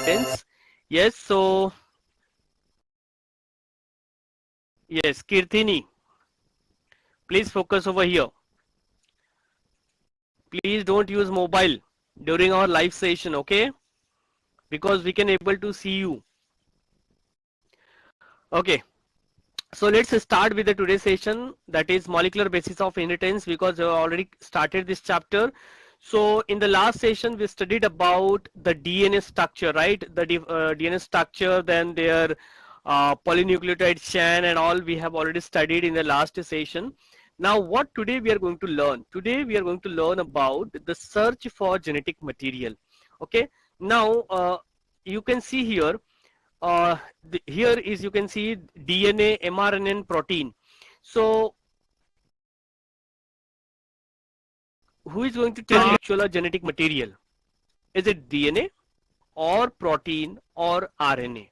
inheritance. Yes, so yes, Kirtini, please focus over here. Please don't use mobile during our live session, okay? Because we can able to see you. Okay, so let's start with the today's session, that is molecular basis of inheritance, because we have already started this chapter. So in the last session we studied about the DNA structure, right? The DNA structure, then their polynucleotide chain and all we have already studied in the last session. Now what today we are going to learn? Today we are going to learn about the search for genetic material. Okay, now you can see here, here is you can see DNA, mRNA and protein. So who is going to tell you actual genetic material? Is it DNA or protein or RNA?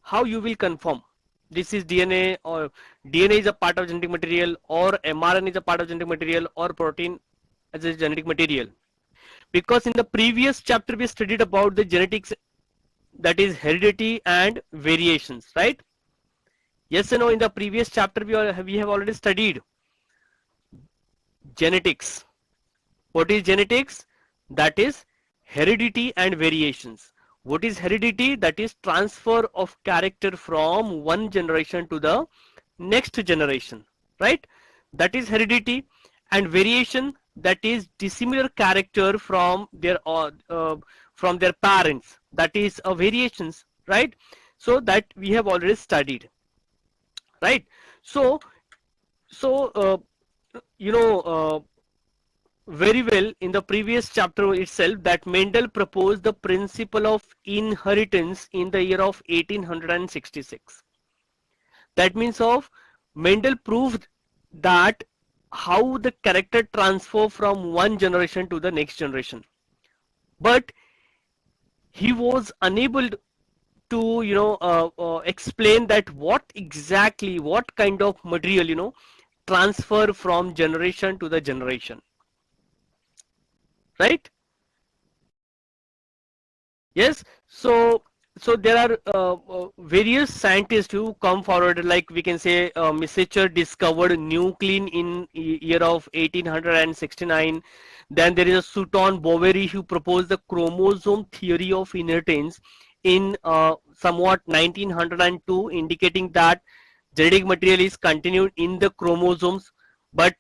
How you will confirm this is DNA, or DNA is a part of genetic material, or mRNA is a part of genetic material, or protein as a genetic material? Because in the previous chapter we studied about the genetics, that is heredity and variations, right? Yes or no? In the previous chapter we have already studied genetics. What is genetics? That is heredity and variations. What is heredity? That is transfer of character from one generation to the next generation, right? That is heredity. And variation, that is dissimilar character from their parents, that is variations, right? So that we have already studied, right? So you know very well in the previous chapter itself that Mendel proposed the principle of inheritance in the year of 1866. That means of Mendel proved that how the character transfer from one generation to the next generation, but he was unable to explain that what exactly, what kind of material transfer from generation to the generation, right? Yes, so there are various scientists who come forward, like we can say Messenger discovered nuclein in year of 1869. Then there is a Sutton Boveri who proposed the chromosome theory of inheritance in somewhat 1902, indicating that genetic material is continued in the chromosomes, but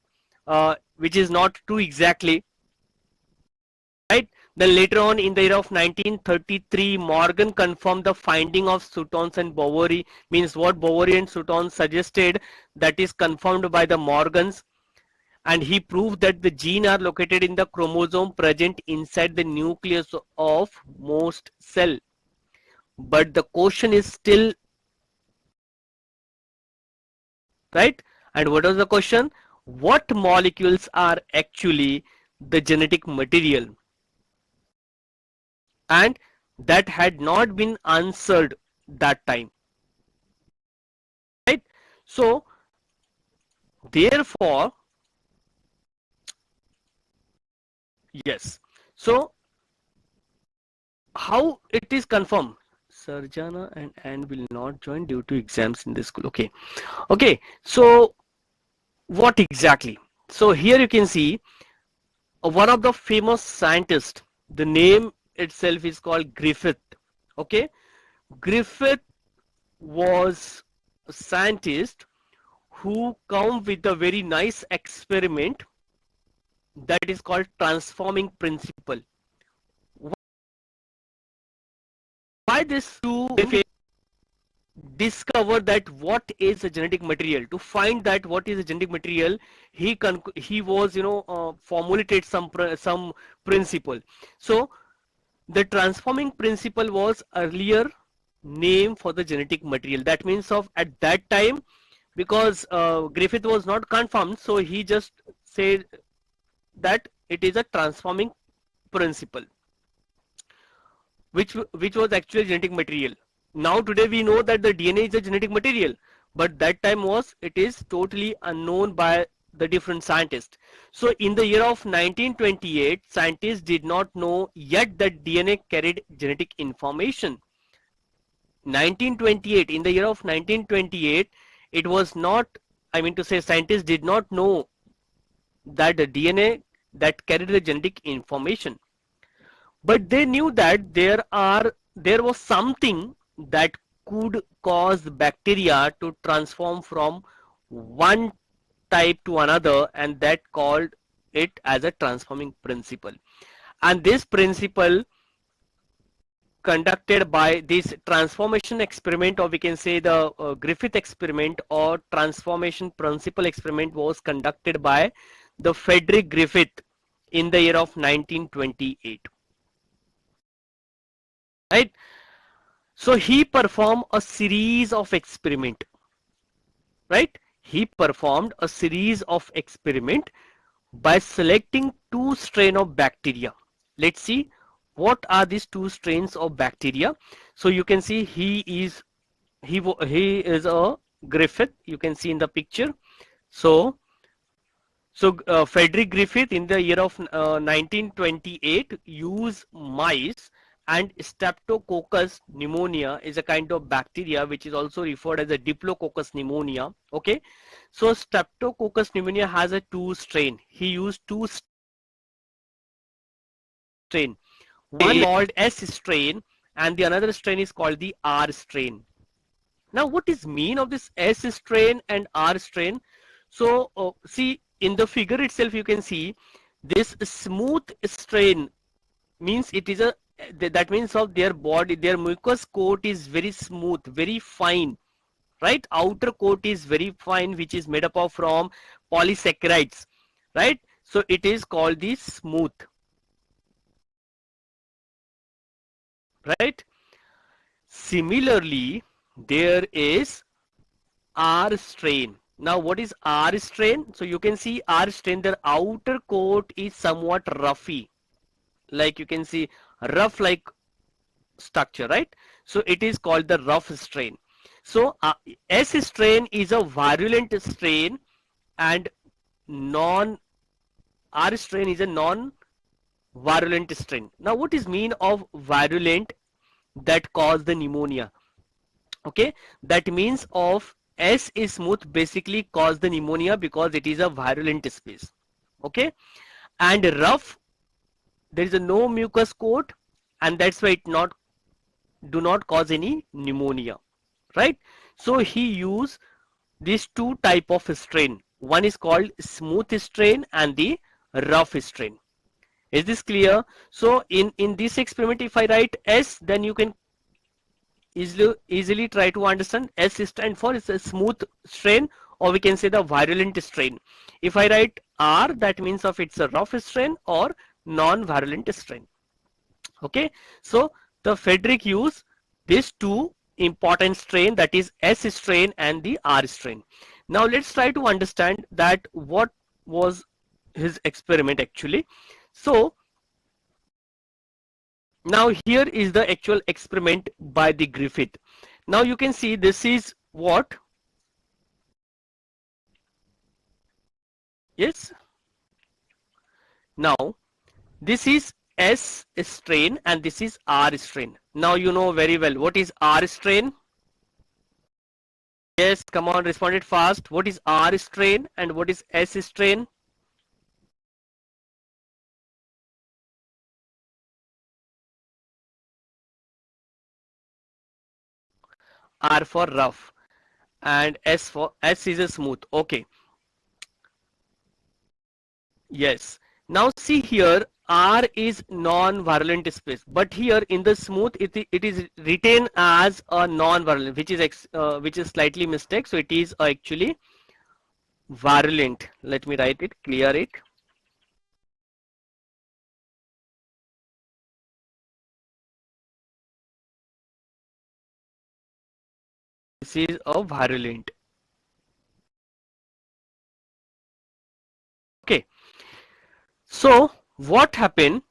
which is not true exactly, right? Then later on in the year of 1933, Morgan confirmed the finding of Sutton and Boveri, means what Boveri and Sutton suggested, that is confirmed by the Morgans, and he proved that the genes are located in the chromosome present inside the nucleus of most cell. But the question is still, right? And what was the question? What molecules are actually the genetic material? And that had not been answered that time, right? So therefore, yes, so how it is confirmed? Sarjana and Anne will not join due to exams in the school. Okay, okay, so what exactly? So here you can see one of the famous scientists, the name itself is called Griffith. Okay, Griffith was a scientist who come with a very nice experiment that is called transforming principle. Why this? To discover that what is a genetic material, to find that what is a genetic material, he was formulated some principle. So the transforming principle was earlier name for the genetic material. That means of at that time, because Griffith was not confirmed, so he just said that it is a transforming principle, which was actually genetic material. Now today we know that the DNA is a genetic material, but that time was, it is totally unknown by the different scientists. So in the year of 1928, scientists did not know yet that DNA carried genetic information. 1928, in the year of 1928, it was not, I mean to say, scientists did not know that the DNA that carried the genetic information, but they knew that there was something that could cause bacteria to transform from one type to another, and that called it as a transforming principle. And this principle conducted by this transformation experiment, or we can say the Griffith experiment or transformation principle experiment, was conducted by the Frederick Griffith in the year of 1928. Right? So he performed a series of experiment. Right? He performed a series of experiment by selecting two strains of bacteria. Let's see what are these two strains of bacteria. So you can see he is a Griffith. You can see in the picture. So Frederick Griffith in the year of 1928 used mice, and Streptococcus pneumonia is a kind of bacteria which is also referred as a Diplococcus pneumonia. Okay, so Streptococcus pneumonia has a two strain. He used two strain. One is called S strain and the another strain is called the R strain. Now what is mean of this S strain and R strain? So see in the figure itself you can see this smooth strain means it is a, that means of their body, their mucous coat is very smooth, very fine, right? Outer coat is very fine, which is made up of from polysaccharides, right? So it is called the smooth, right? Similarly, there is R strain. Now what is R strain? So you can see R strain, their outer coat is somewhat roughy, like you can see rough like structure, right? So it is called the rough strain. So S strain is a virulent strain and non R strain is a non virulent strain. Now what is mean of virulent? That cause the pneumonia. Okay, that means of S is smooth basically cause the pneumonia because it is a virulent species. Okay, and rough, there is a no mucus coat and that's why it do not cause any pneumonia, right? So he used these two type of strain. One is called smooth strain and the rough strain. Is this clear? So in this experiment, if I write S, then you can easily try to understand. S stand for is a smooth strain, or we can say the virulent strain. If I write R, that means of it's a rough strain or non-virulent strain. Okay, so the Frederick used these two important strain, that is S strain and the R strain. Now let's try to understand that what was his experiment actually. So now here is the actual experiment by the Griffith. Now you can see this is what? Yes. Now this is S strain and this is R strain. Now you know very well what is R strain. Yes, come on, respond it fast. What is R strain and what is S strain? R for rough and S is a smooth. Okay. Yes. Now see here, R is non-virulent space, but here in the smooth it is written as a non-virulent, which is slightly mistake. So it is actually virulent. Let me write it, clear it. This is a virulent. Okay. So what happened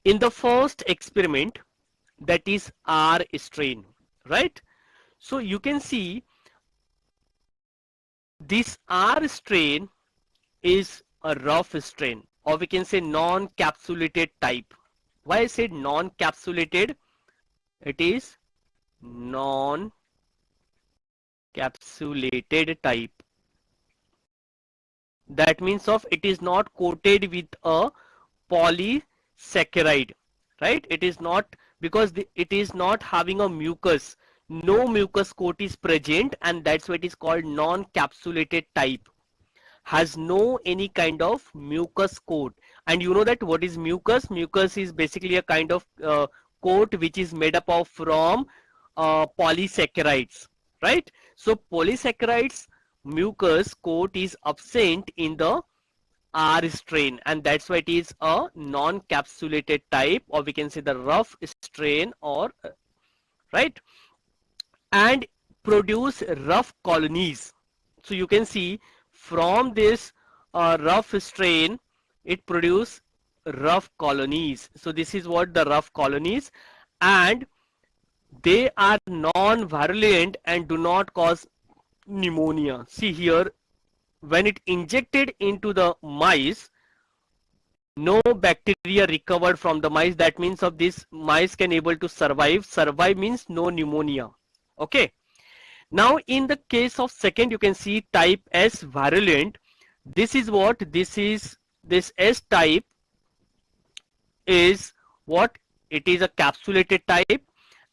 in the first experiment, that is R strain, right? So you can see this R strain is a rough strain, or we can say non-capsulated type. Why I said non-capsulated? It is non-capsulated type. That means of it is not coated with a polysaccharide, right? It is not, because it is not having a mucus. No mucus coat is present, and that's why it is called non-capsulated type. Has no any kind of mucus coat. And you know that what is mucus? Mucus is basically a kind of coat which is made up of from polysaccharides, right? So polysaccharides mucus coat is absent in the R strain, and that's why it is a non-capsulated type, or we can say the rough strain, or right, and produce rough colonies. So you can see from this rough strain, it produce rough colonies. So this is what the rough colonies, and they are non-virulent and do not cause pneumonia. See here, when it injected into the mice, no bacteria recovered from the mice. That means of this mice can able to survive. Survive means no pneumonia. Okay. Now in the case of second, you can see type S virulent. This is what this is. This S type is what? It is a capsulated type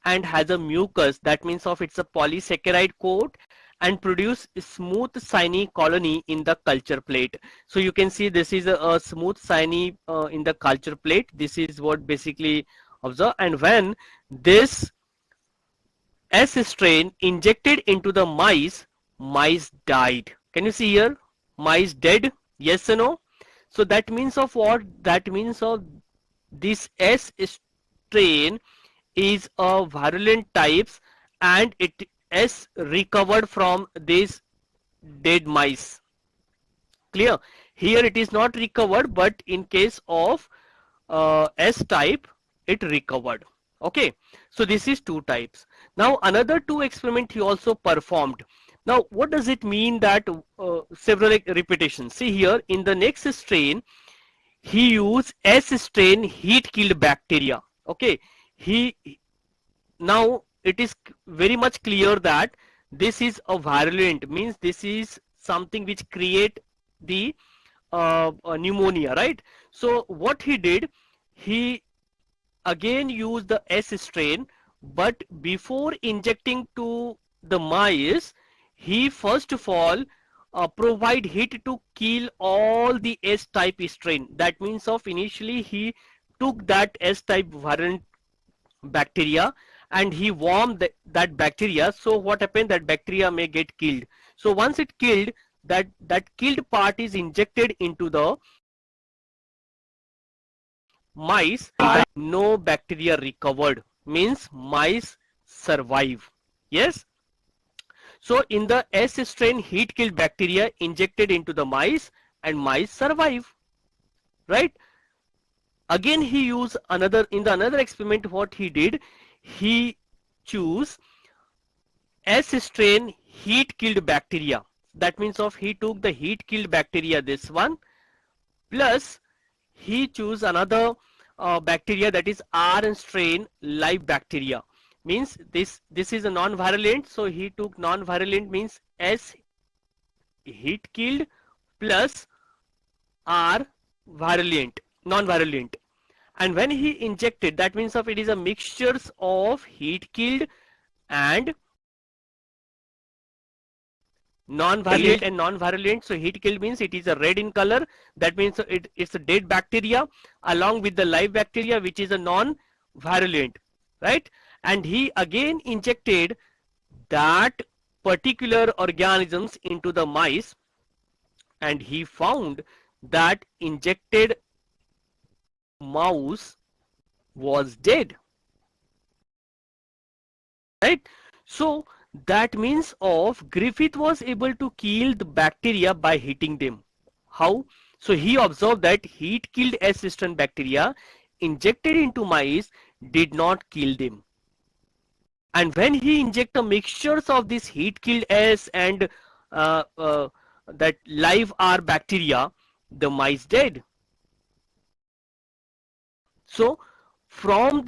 and has a mucus. That means of it's a polysaccharide coat and produce smooth shiny colony in the culture plate. So you can see this is a smooth shiny in the culture plate. This is what basically observe. And when this S strain injected into the mice, mice died. Can you see here? Mice dead? Yes or no? So that means of what? That means of this S strain is a virulent types, and it is recovered from these dead mice. Clear? Here it is not recovered, but in case of S type, it recovered. Okay, so this is two types. Now another two experiment he also performed. Now what does it mean that several repetitions? See here in the next strain, he used S strain heat killed bacteria. Okay, he now it is very much clear that this is a virulent, means this is something which create the pneumonia, right? So what he did, he again used the S strain, but before injecting to the mice, he first of all provide heat to kill all the S type strain. That means of initially he took that S type virulent bacteria and he warmed that bacteria. So what happened, that bacteria may get killed. So once it killed, that killed part is injected into the mice, no bacteria recovered, means mice survive. Yes. So in the S strain, heat killed bacteria injected into the mice and mice survive, right? Again he used another, in the another experiment what he did, he choose S strain heat killed bacteria. That means of he took the heat killed bacteria, this one, plus he choose another bacteria, that is R strain live bacteria. Means this is a non-virulent, so he took non-virulent, means S heat killed plus R virulent, non-virulent. And when he injected, that means of it is a mixtures of heat killed and non-virulent and non-virulent. So heat killed means it is a red in color. That means it's a dead bacteria along with the live bacteria, which is a non-virulent, right? And he again injected that particular organisms into the mice, and he found that injected mouse was dead, right? So that means of Griffith was able to kill the bacteria by heating them. How? So he observed that heat killed S strain bacteria injected into mice did not kill them. And when he injected mixtures of this heat killed S and that live R bacteria, the mice dead. So from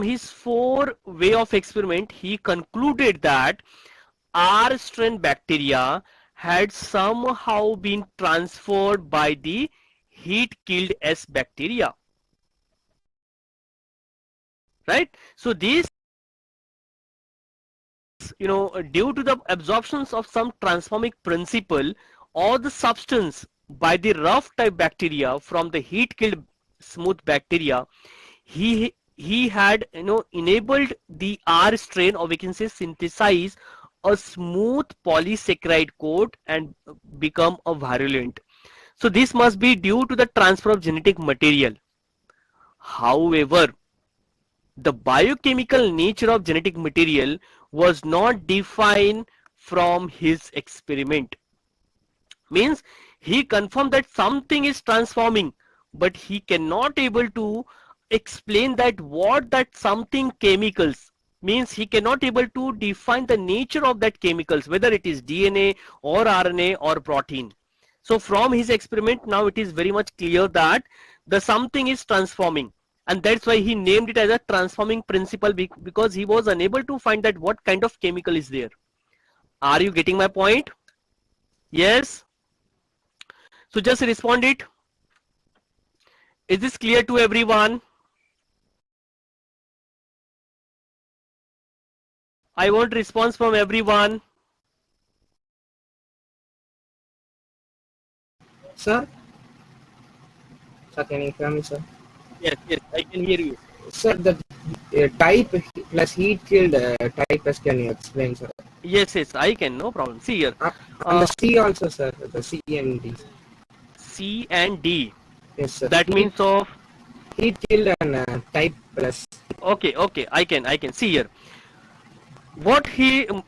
his four way of experiment, he concluded that R strain bacteria had somehow been transferred by the heat killed S bacteria, right? So these, due to the absorptions of some transformic principle or the substance by the rough type bacteria from the heat killed smooth bacteria, he had enabled the R strain, or we can say synthesize a smooth polysaccharide coat and become a virulent. So this must be due to the transfer of genetic material. However, the biochemical nature of genetic material was not defined from his experiment. Means he confirmed that something is transforming, but he cannot able to explain that what that something chemicals means. He cannot able to define the nature of that chemicals, whether it is DNA or RNA or protein. So from his experiment, now it is very much clear that the something is transforming, and that's why he named it as a transforming principle, because he was unable to find that what kind of chemical is there. Are you getting my point? Yes. So just respond it. Is this clear to everyone? I want response from everyone. Sir? Sir, can you hear me, sir? Yes, yes, I can hear you. Sir, the type plus heat killed type plus, can you explain, sir? Yes, yes, I can, no problem. See here. And the C also, sir, the C and D. C and D. Yes, sir. That means of heat killed and type plus. Okay, okay, I can see here. What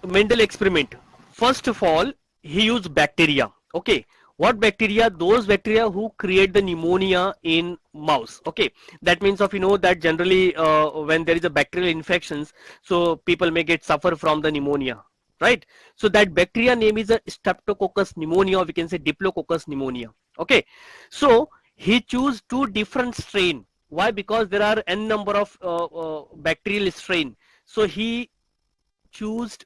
Mendel experiment? First of all, he used bacteria. Okay, what bacteria? Those bacteria who create the pneumonia in mouse. Okay, that means of that generally when there is a bacterial infections, so people may get suffer from the pneumonia, right? So that bacteria name is a Streptococcus pneumonia, or we can say Diplococcus pneumonia. Okay, so he choose two different strain. Why? Because there are n number of bacterial strain. So he choose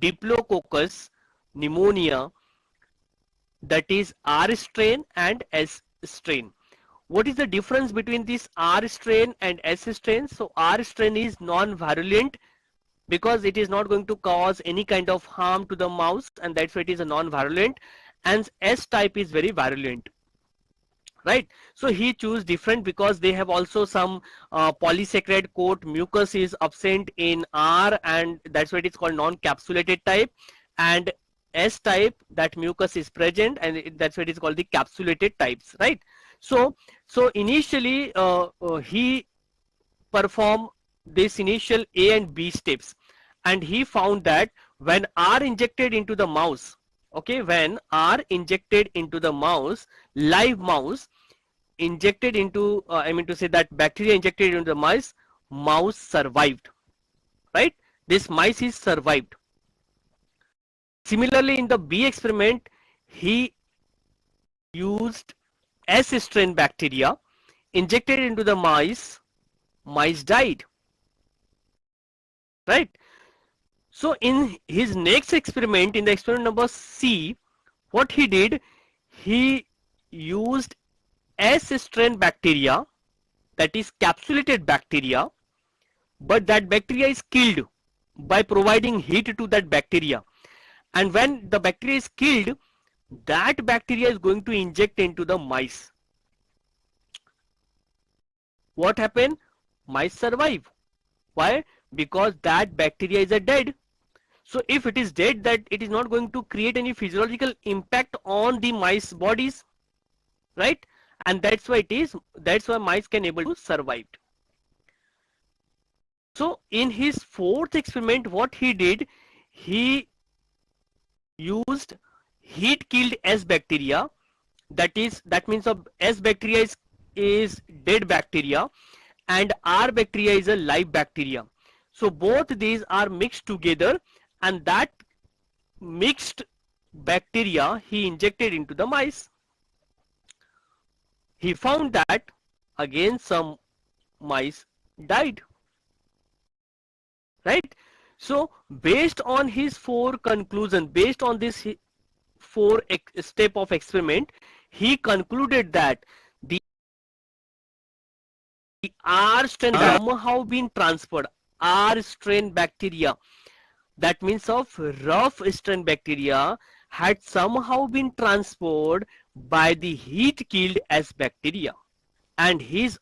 Diplococcus pneumonia, that is R strain and S strain. What is the difference between this R strain and S strain? So R strain is non-virulent because it is not going to cause any kind of harm to the mouse, and that's why it is a non-virulent, and S type is very virulent. Right, so he choose different because they have also some polysaccharide coat, mucus is absent in R, and that's why it is called non-capsulated type, and S type, that mucus is present, and that's why it is called the capsulated types, right? So initially he performed this initial A and B steps, and he found that when R injected into the mouse, okay, when R injected into the mouse, live mouse, injected into I mean to say that bacteria injected into the mouse survived, right? This mice is survived. Similarly, in the B experiment, he used S strain bacteria, injected into the mice died, right? So in his next experiment, in the experiment number C, what he did, he used S strain bacteria, that is capsulated bacteria, but that bacteria is killed by providing heat to that bacteria, and when the bacteria is killed, that bacteria is going to inject into the mice. What happened? Mice survive. Why? Because that bacteria is a dead. So if it is dead, that it is not going to create any physiological impact on the mice bodies, right? And that's why mice can able to survive. So in his fourth experiment, what he did, he used heat killed S bacteria, that means of S bacteria is dead bacteria, and R bacteria is a live bacteria. So both these are mixed together, and that mixed bacteria he injected into the mice. he found that again some mice died, right? So based on his four conclusion, based on this four step of experiment, he concluded that the R strain somehow been transferred. R strain bacteria, that means of rough strain bacteria, had somehow been transferred by the heat killed S bacteria, and his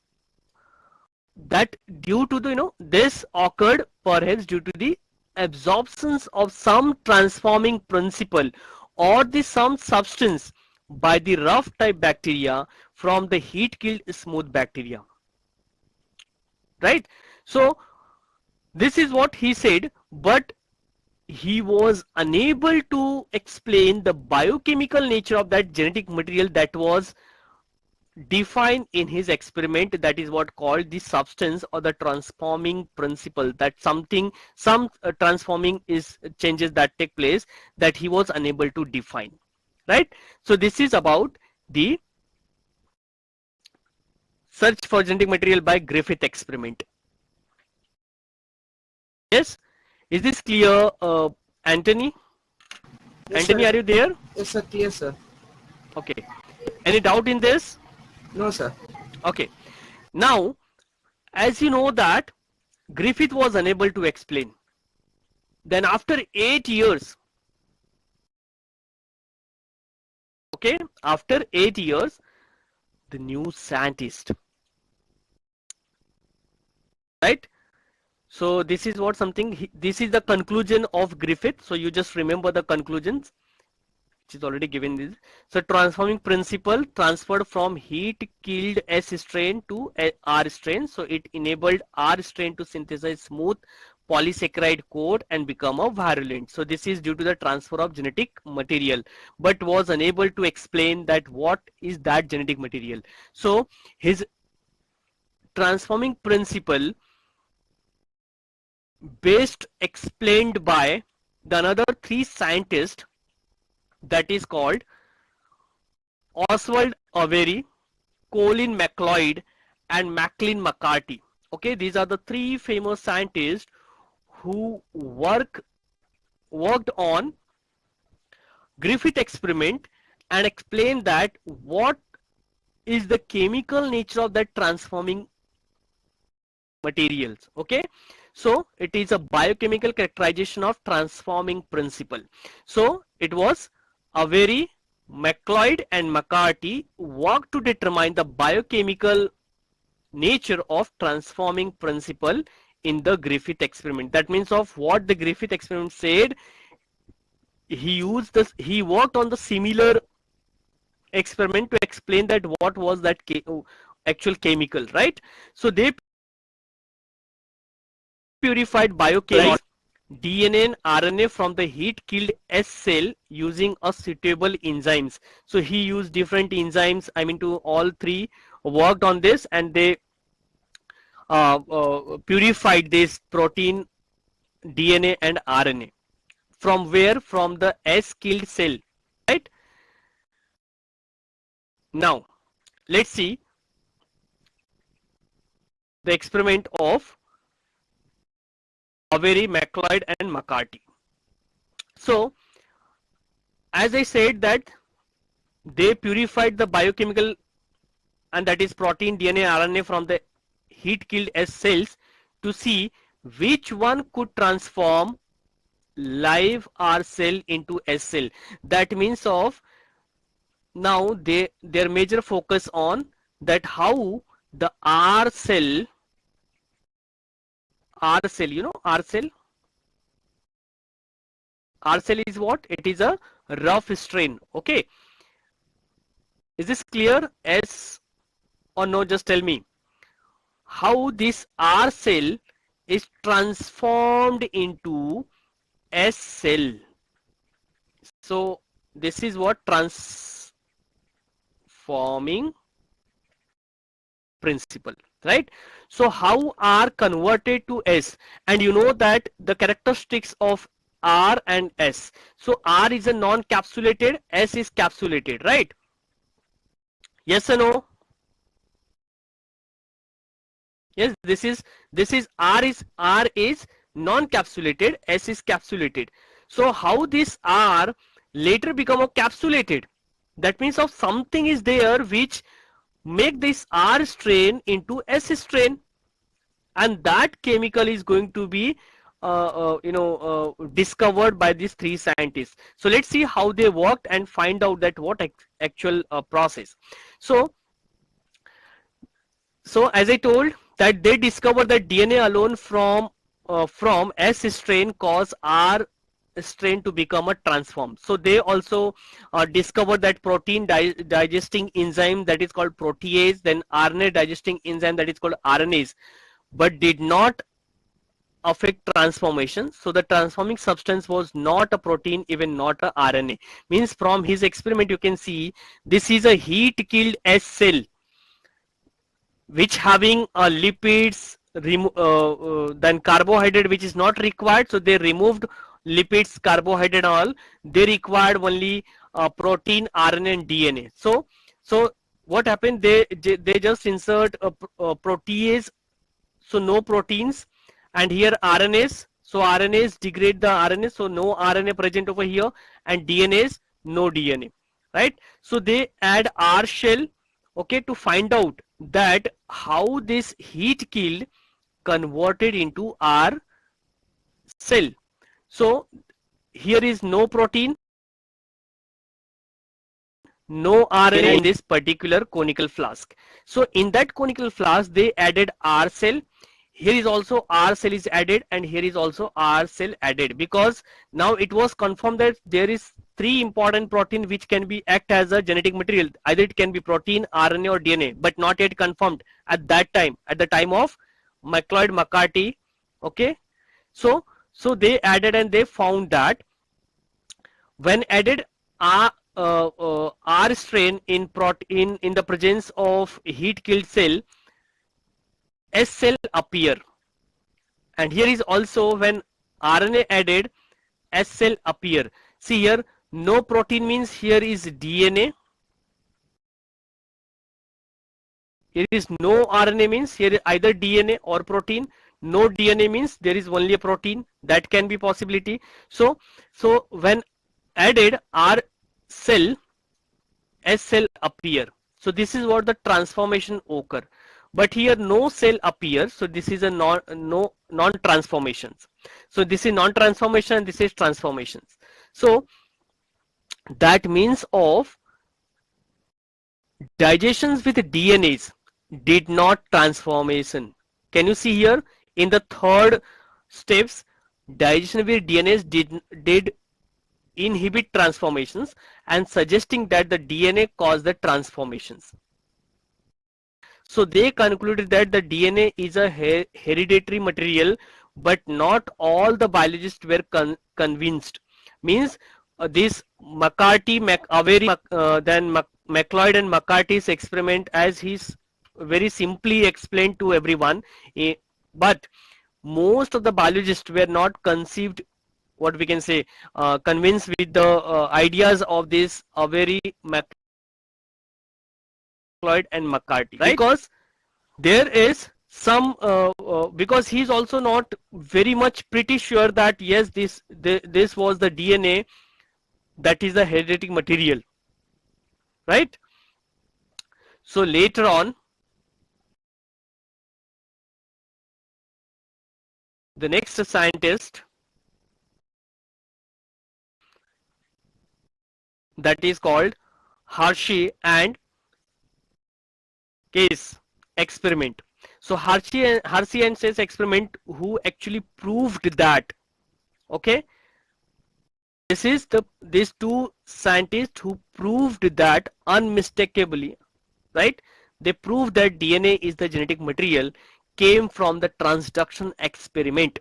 that due to the this occurred perhaps due to the absorptions of some transforming principle or the some substance by the rough type bacteria from the heat killed smooth bacteria, right? So this is what he said, but he was unable to explain the biochemical nature of that genetic material that was defined in his experiment, that is what called the substance or the transforming principle, that something some transforming is changes that take place that he was unable to define, right? So this is about the search for genetic material by Griffith experiment. Yes, is this clear, Anthony? Yes, Anthony, sir. are you there? Yes, sir. Clear, sir. Okay, any doubt in this? No, sir. Okay, now as you know that Griffith was unable to explain, then after 8 years, okay, after 8 years, the new scientist, right? So this is what something this is the conclusion of Griffith. So you just remember the conclusions which is already given this. So transforming principle transferred from heat killed S strain to R strain. So it enabled R strain to synthesize smooth polysaccharide coat and become a virulent. So this is due to the transfer of genetic material, but was unable to explain that what is that genetic material. So his transforming principle based explained by the another three scientists, that is called Oswald Avery, Colin McLeod, and Maclean McCarthy. Okay, these are the three famous scientists who worked on Griffith experiment and explained that what is the chemical nature of that transforming materials. Okay, so it is a biochemical characterization of transforming principle. So it was Avery, McLeod, and McCarthy worked to determine the biochemical nature of transforming principle in the Griffith experiment. That means of what the Griffith experiment said, he worked on the similar experiment to explain that what was that actual chemical, right? So they purified biochemically DNA and RNA from the heat killed S cell using a suitable enzymes. So he used different enzymes. I mean, to all three worked on this, and they purified this protein, DNA and RNA from where? From the S killed cell, right? Now let's see the experiment of Avery, McLeod, and McCarthy. So as I said that they purified the biochemical, and that is protein, DNA, RNA from the heat killed S cells to see which one could transform live R cell into S cell. That means of now their major focus on that how the R cell, R cell is what? It is a rough strain. Okay, is this clear? Yes or no? Just tell me how this R cell is transformed into S cell. So this is what transforming principle, right? So how R converted to S, and you know that the characteristics of R and S. So R is a non-capsulated, S is capsulated, right? Yes or no? Yes, this is R is non-capsulated, S is capsulated. So how this R later become a capsulated? That means of something is there which make this R strain into S strain, and that chemical is going to be discovered by these three scientists. So let's see how they worked and find out that what actual process. So so as I told that they discovered that DNA alone from S strain cause R strain to become a transform. So they also discovered that protein digesting enzyme that is called protease, then RNA digesting enzyme that is called RNase, but did not affect transformation. So the transforming substance was not a protein, even not a RNA. Means from his experiment you can see this is a heat killed S cell which having lipids, then carbohydrate which is not required, so they removed lipids, carbohydrate all, they required only protein, RNA and DNA. So what happened, they just insert a protease, so no proteins, and here RNAs, so RNAs degrade the RNA, so no RNA present over here, and DNAs, no DNA, right? So they add R shell, okay, to find out that how this heat killed converted into R cell. So here is no protein, no RNA in this particular conical flask. So in that conical flask they added R cell. Here is also R cell is added, and here is also R cell added, because now it was confirmed that there is three important protein which can be act as a genetic material. Either it can be protein, RNA or DNA, but not yet confirmed at that time, at the time of McLeod McCarthy. Okay, so they added and they found that when added R strain in the presence of heat killed cell, S cell appear, and here is also when RNA added, S cell appear. See here, no protein means here is DNA. Here is no RNA means here is either DNA or protein. No DNA means there is only a protein. That can be possibility. So when added R cell, S cell appear. So this is what the transformation occur. But here no cell appears, so this is a non-transformations. So this is non-transformation and this is transformations. So that means of digestions with DNAs did not transformation. Can you see here in the third steps, digestion with DNAs did inhibit transformations, and suggesting that the DNA caused the transformations. So they concluded that the DNA is a hereditary material, but not all the biologists were convinced. Means this McCarthy, then McLeod and McCarthy's experiment, as he's very simply explained to everyone, but most of the biologists were not conceived, what we can say, convinced with the ideas of this very McLeod and McCarthy, right? Because there is some because he's also not very much pretty sure that yes, this was the DNA that is the hereditary material, right? So later on, the next scientist, that is called Hershey and Chase experiment. So Hershey and Chase experiment, who actually proved that, okay, this is these two scientists who proved that unmistakably, right? They proved that DNA is the genetic material, came from the transduction experiment.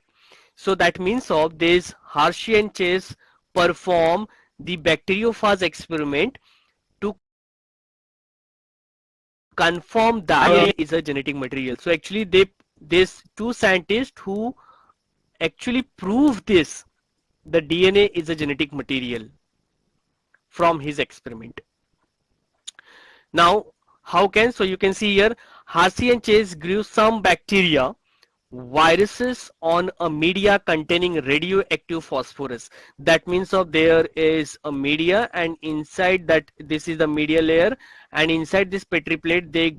So that means of this Hershey and Chase perform the bacteriophage experiment to confirm that DNA is a genetic material. So actually these two scientists who actually prove this, the DNA is a genetic material from his experiment. Now How can? So you can see here, Hersey and Chase grew some bacteria, viruses on a media containing radioactive phosphorus. That means of there is a media, and inside that, this is the media layer, and inside this petri plate they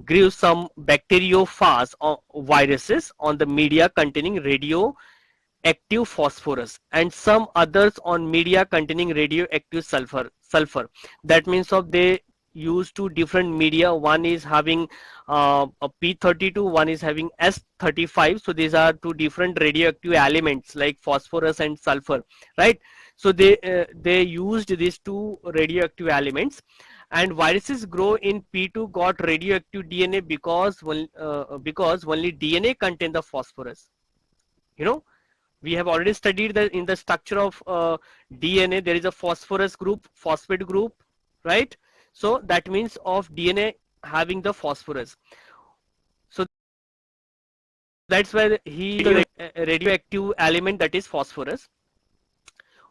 grew some bacteriophage or viruses on the media containing radioactive phosphorus, and some others on media containing radioactive sulfur. That means of they use two different media. One is having a P32, one is having S35. So these are two different radioactive elements like phosphorus and sulfur, right? So they used these two radioactive elements, and viruses grow in P2 got radioactive DNA because only DNA contain the phosphorus. You know, we have already studied that in the structure of DNA there is a phosphorus group, phosphate group, right? So that means of DNA having the phosphorus. So that's why he the radioactive element, that is phosphorus.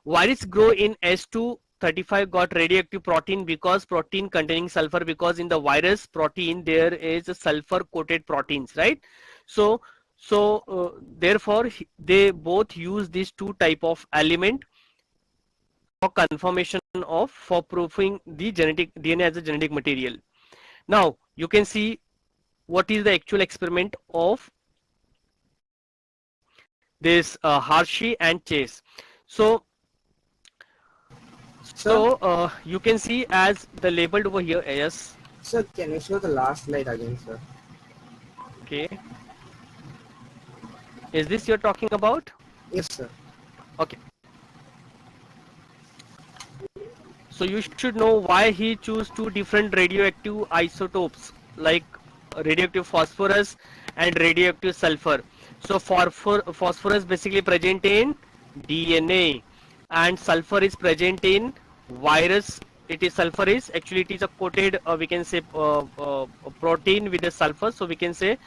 Virus grow in S235 got radioactive protein because protein containing sulfur, because in the virus protein there is a sulfur coated proteins, right? So therefore they both use these two type of element for confirmation of, for proving the genetic DNA as a genetic material. Now you can see what is the actual experiment of this Hershey and Chase. So Sir, you can see as the labeled over here. Yes. sir, can you show the last slide again, sir? Okay. Is this you're talking about? Yes, sir. Okay. So you should know why he chose two different radioactive isotopes like radioactive phosphorus and radioactive sulfur. So phosphorus basically present in DNA, and sulfur is present in virus. It is sulfur is actually, it is a coated we can say protein with a sulfur. So we can say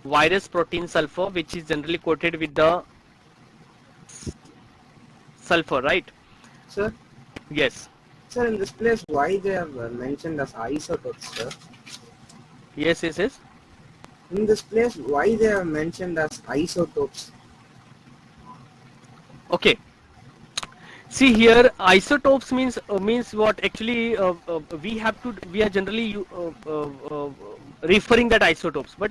virus protein sulfur, which is generally coated with the sulfur, right? Sir, Yes. sir, in this place, why they have mentioned as isotopes, sir? Yes, yes, yes. In this place, why they have mentioned as isotopes? Okay. See here, isotopes means what? Actually, we are generally referring that isotopes, but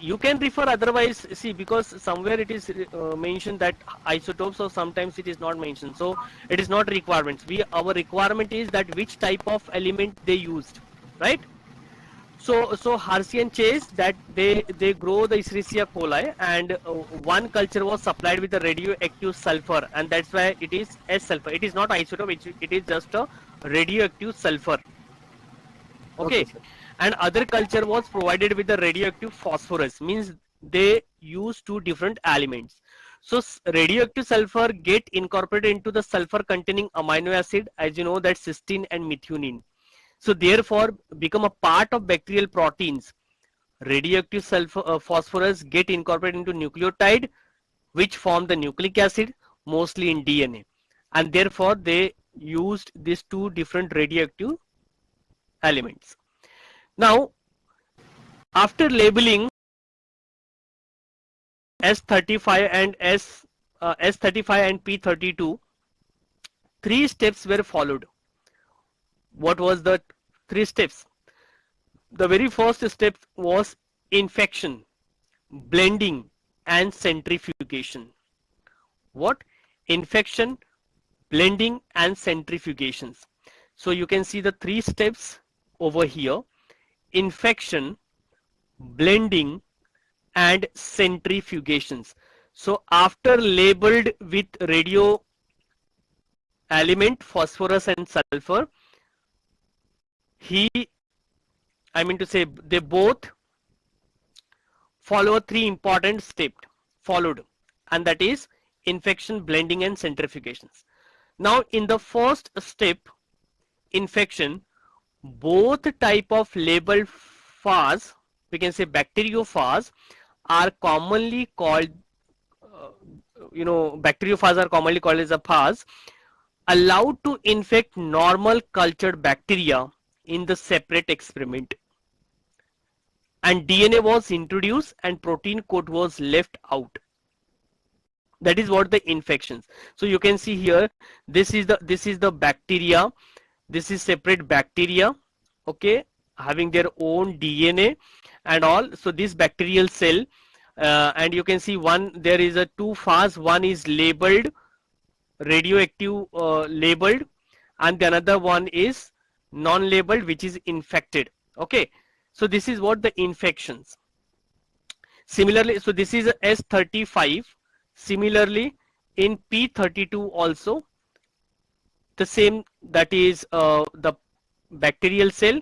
you can refer otherwise. See, because somewhere it is mentioned that isotopes, or sometimes it is not mentioned. So it is not requirements. Our requirement is that which type of element they used, right? So Hershey and Chase, that they grow the Escherichia coli, and one culture was supplied with the radioactive sulfur, and that's why it is S sulfur. It is not isotope. It is just a radioactive sulfur. Okay, Okay, sir. and other culture was provided with the radioactive phosphorus. Means they use two different elements. So radioactive sulfur get incorporated into the sulfur containing amino acid, as you know, that cysteine and methionine. So therefore become a part of bacterial proteins. Radioactive sulfur phosphorus get incorporated into nucleotide, which form the nucleic acid, mostly in DNA, and therefore they used these two different radioactive elements. Now after labeling S35 and S35 and P32, three steps were followed. What was the three steps? The very first step was infection, blending, and centrifugation. What? Infection, blending, and centrifugations. So you can see the three steps over here: infection, blending, and centrifugations. So after labeled with radio element phosphorus and sulfur, he I mean to say they both follow three important steps followed, and that is infection, blending, and centrifugations. Now in the first step, infection, both type of labeled phage, we can say bacteriophage, are commonly called bacteriophage are commonly called as a phage, allowed to infect normal cultured bacteria in the separate experiment, and DNA was introduced and protein code was left out. That is what the infections. So you can see here, this is the bacteria, this is separate bacteria, okay, having their own DNA and all. So this bacterial cell, and you can see one, there is a two phase, one is labeled radioactive, labeled, and the another one is non-labeled, which is infected. Okay, so this is what the infections. Similarly, so this is S35. Similarly, in P32 also the same, that is the bacterial cell,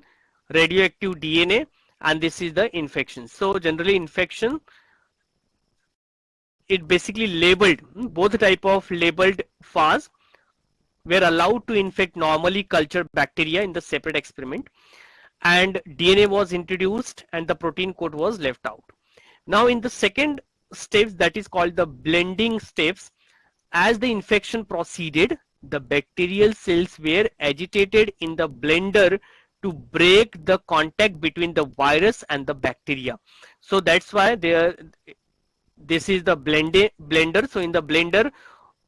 radioactive DNA, and this is the infection. So generally infection, it basically labeled, both type of labeled phase were allowed to infect normally cultured bacteria in the separate experiment, and DNA was introduced and the protein code was left out. Now in the second steps, that is called the blending steps, as the infection proceeded, the bacterial cells were agitated in the blender to break the contact between the virus and the bacteria. So that's why this is the blender. So in the blender,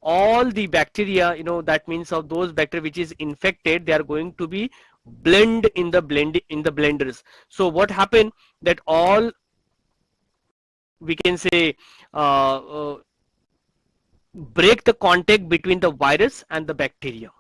all the bacteria, that means of those bacteria which is infected, they are going to be blend in the blenders. So what happened, that all, we can say, uh, uh, break the contact between the virus and the bacteria.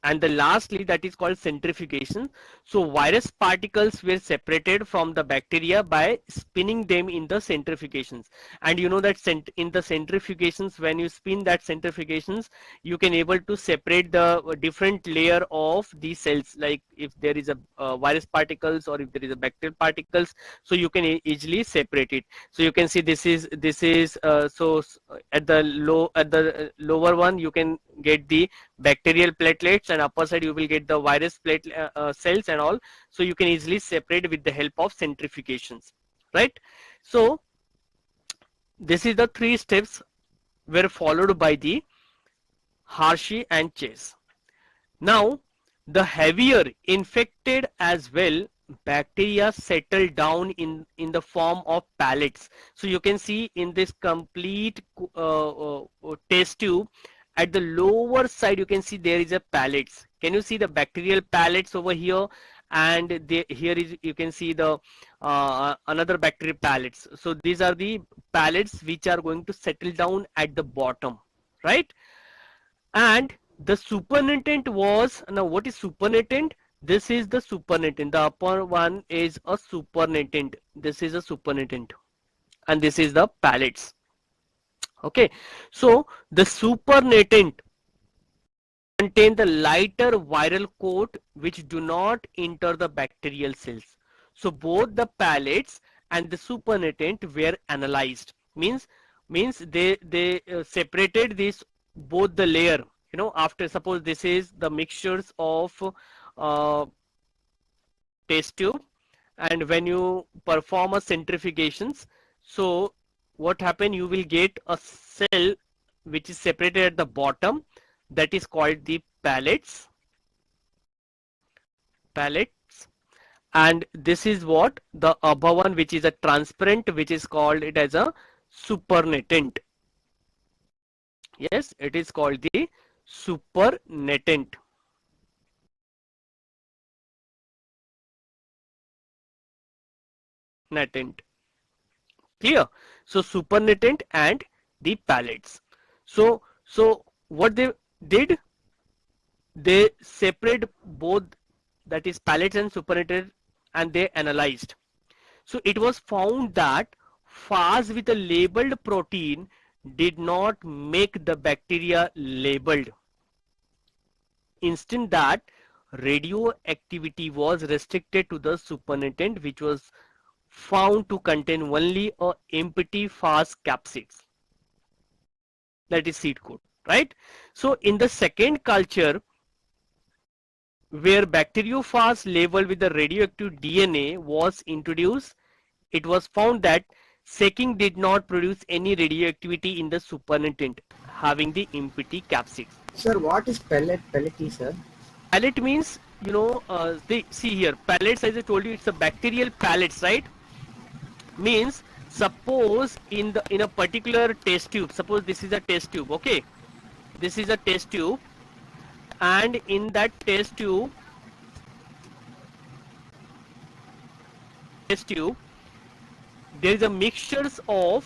And the lastly, that is called centrifugation. So virus particles were separated from the bacteria by spinning them in the centrifugations. And you know that in the centrifugations, when you spin that centrifugations, you can able to separate the different layer of the cells, like if there is a virus particles or if there is a bacterial particles, so you can easily separate it. So you can see this is at the lower one you can get the bacterial platelets, and upper side you will get the virus cells and all. So you can easily separate with the help of centrifugations, right? So this is the three steps were followed by the Hershey and Chase. Now the heavier infected as well bacteria settle down in the form of pellets. So you can see in this complete test tube, at the lower side you can see there is a pellets. Can you see the bacterial pellets over here? And here is, you can see the another bacterial pellets. So these are the pellets which are going to settle down at the bottom, right? And the supernatant was, now what is supernatant? This is the supernatant. The upper one is a supernatant. This is a supernatant, and this is the pellets. Okay, so the supernatant contain the lighter viral coat which do not enter the bacterial cells. So both the pellets and the supernatant were analyzed. Means they separated this, both the layer. After, suppose this is the mixtures of uh, test tube, and when you perform a centrifugations, so what happen, you will get a cell which is separated at the bottom, that is called the pellets, and this is what the above one, which is a transparent, which is called it as a supernatant. Yes, it is called the supernatant. Clear? So supernatant and the pellets. So what they did, they separate both, that is pellets and supernatant, and they analyzed. So it was found that phase with a labeled protein did not make the bacteria labeled. Instead, that radioactivity was restricted to the supernatant, which was found to contain only a empty phase capsids, that is seed coat, right? So in the second culture, where bacteriophage labeled with the radioactive DNA was introduced, it was found that seeking did not produce any radioactivity in the supernatant. having the empty capsids. Sir, what is pellety, sir? Pellet means, see here, pellets, as I told you, it's a bacterial pellets, right? Means suppose in a particular test tube, suppose this is a test tube, okay? This is a test tube, and in that test tube, there is a mixtures of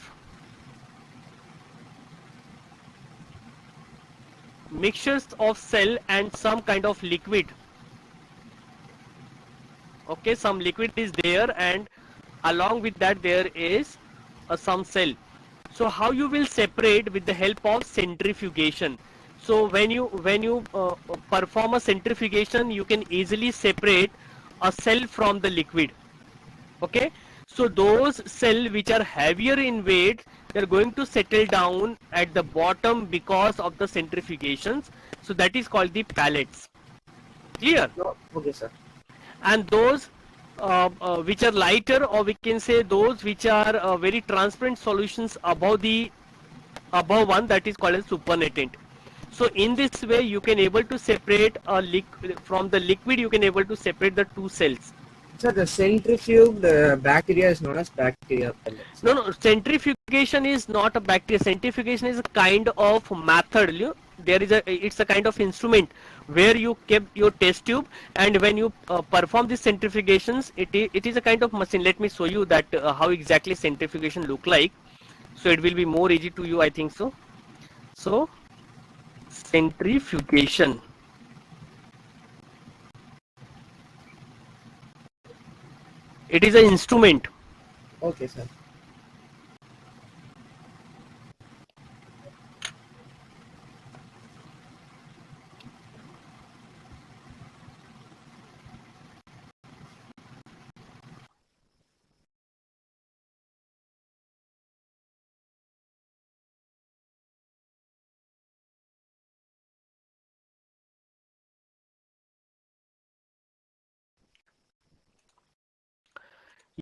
cell and some kind of liquid. Okay, some liquid is there, and along with that there is some cell. So how you will separate? With the help of centrifugation. So when you perform a centrifugation, you can easily separate a cell from the liquid. Okay, so those cells which are heavier in weight, they are going to settle down at the bottom because of the centrifugations. So that is called the pellets. Clear? No. Okay, sir. And those which are lighter, or we can say those which are very transparent solutions above one, that is called as supernatant. So in this way you can able to separate a liquid from the liquid. You can able to separate the two cells. Sir, the centrifuged bacteria is known as bacteria pellets. No, centrifugation is not a bacteria. Centrifugation is a kind of method. It's a kind of instrument where you kept your test tube, and when you perform these centrifugations, it is a kind of machine. Let me show you that how exactly centrifugation look like. So it will be more easy to you, I think so. So centrifugation. It is an instrument. Okay, sir.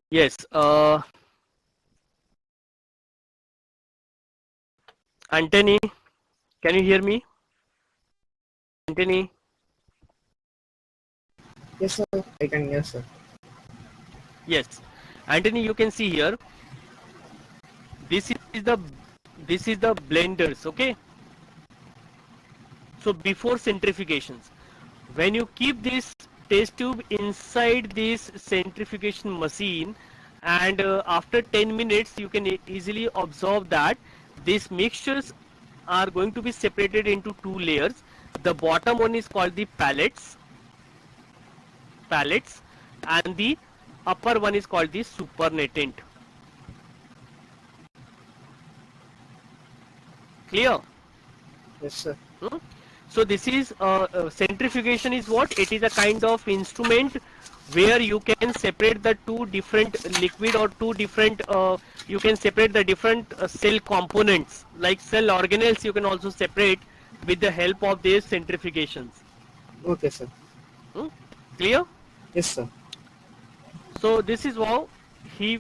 Yes. Anthony, can you hear me? Anthony? Yes, sir. I can hear, sir. Yes. Anthony, you can see here. This is the blenders, okay? So before centrifugations, when you keep this test tube inside this centrifugation machine, and after 10 minutes you can easily observe that these mixtures are going to be separated into two layers. The bottom one is called the pellets, and the upper one is called the supernatant. Clear? Yes, sir. So this is centrifugation is what? It is a kind of instrument where you can separate the two different liquid, or two different you can separate the different cell components, like cell organelles you can also separate with the help of these centrifugations. Okay, sir. Clear? Yes, sir. So this is how he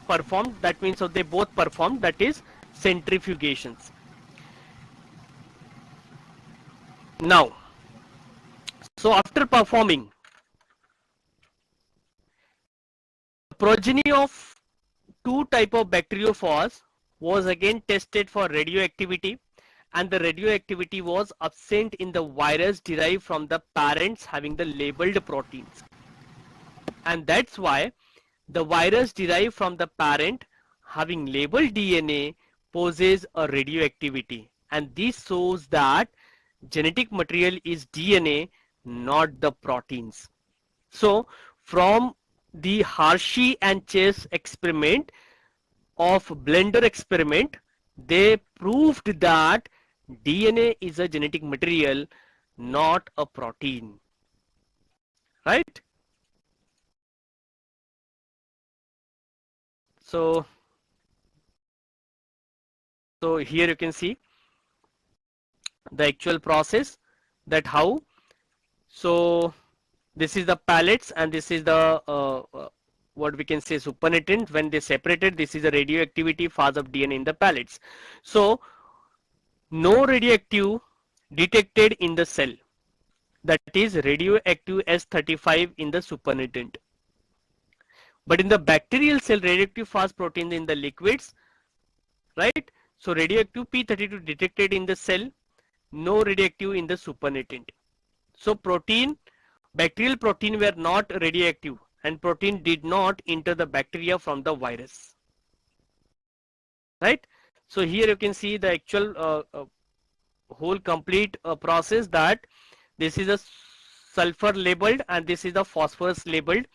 performed. That means so they both performed, that is centrifugations. Now, so after performing, progeny of two type of bacteriophores was again tested for radioactivity, and the radioactivity was absent in the virus derived from the parents having the labeled proteins. And that's why the virus derived from the parent having labeled DNA poses a radioactivity, and this shows that genetic material is DNA, not the proteins. So from the Hershey and Chase experiment of blender experiment, they proved that DNA is a genetic material, not a protein. Right? So here you can see the actual process, that how. So this is the pellets, and this is the what we can say supernatant. When they separated, this is the radioactivity phase of DNA in the pellets. So no radioactive detected in the cell, that is radioactive S35 in the supernatant. But in the bacterial cell, radioactive fast proteins in the liquids, right? So radioactive P32 detected in the cell, no radioactive in the supernatant. So protein, bacterial protein were not radioactive, and protein did not enter the bacteria from the virus, right? So here you can see the actual whole complete process, that this is a sulfur labeled and this is the phosphorus labeled.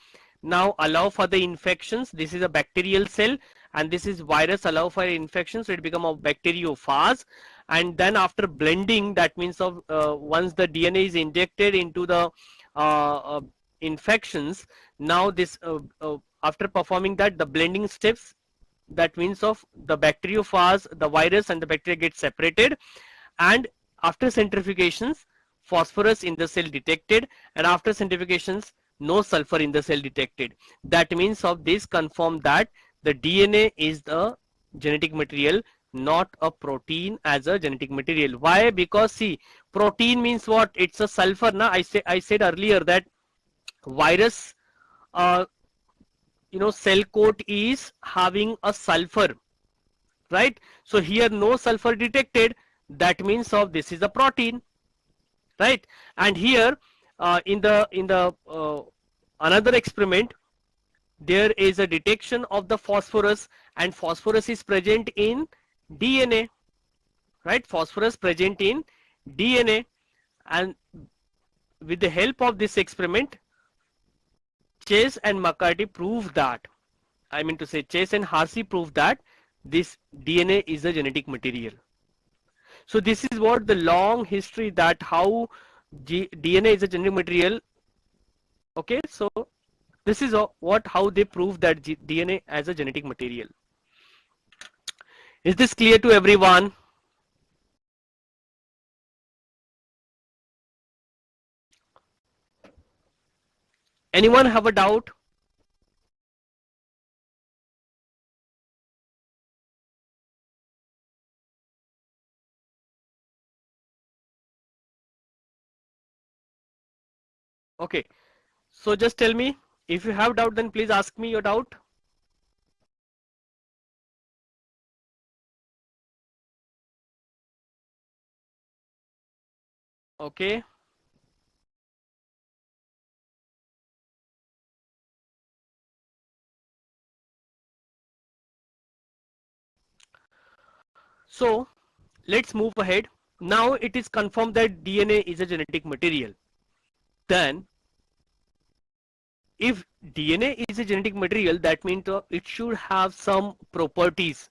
Now allow for the infections. This is a bacterial cell and this is virus, allow for infection, so it become a bacteriophage. And then after blending, that means of once the DNA is injected into the uh, uh, infections, now this after performing that, the blending steps, that means of the bacteriophage, the virus and the bacteria get separated, and after centrifugations, phosphorus in the cell detected, and after centrifugations, no sulfur in the cell detected. That means of this confirm that the DNA is the genetic material, not a protein as a genetic material. Why? Because see, protein means what? It's a sulfur. Na, I said earlier that virus, uh, cell coat is having a sulfur, right? So here no sulfur detected, that means of this is a protein, right? And here in the another experiment, there is a detection of the phosphorus, and phosphorus is present in DNA, right? Phosphorus present in DNA, and with the help of this experiment, Chase and McCarthy proved that, I mean to say Chase and Harsey proved that this DNA is a genetic material. So this is what the long history, that how DNA is a genetic material. Okay, so this is what how they prove that DNA as a genetic material. Is this clear to everyone? Anyone have a doubt? Okay, so just tell me if you have doubt, then please ask me your doubt. Okay, so let's move ahead. Now it is confirmed that DNA is a genetic material. Then if DNA is a genetic material, that means it should have some properties,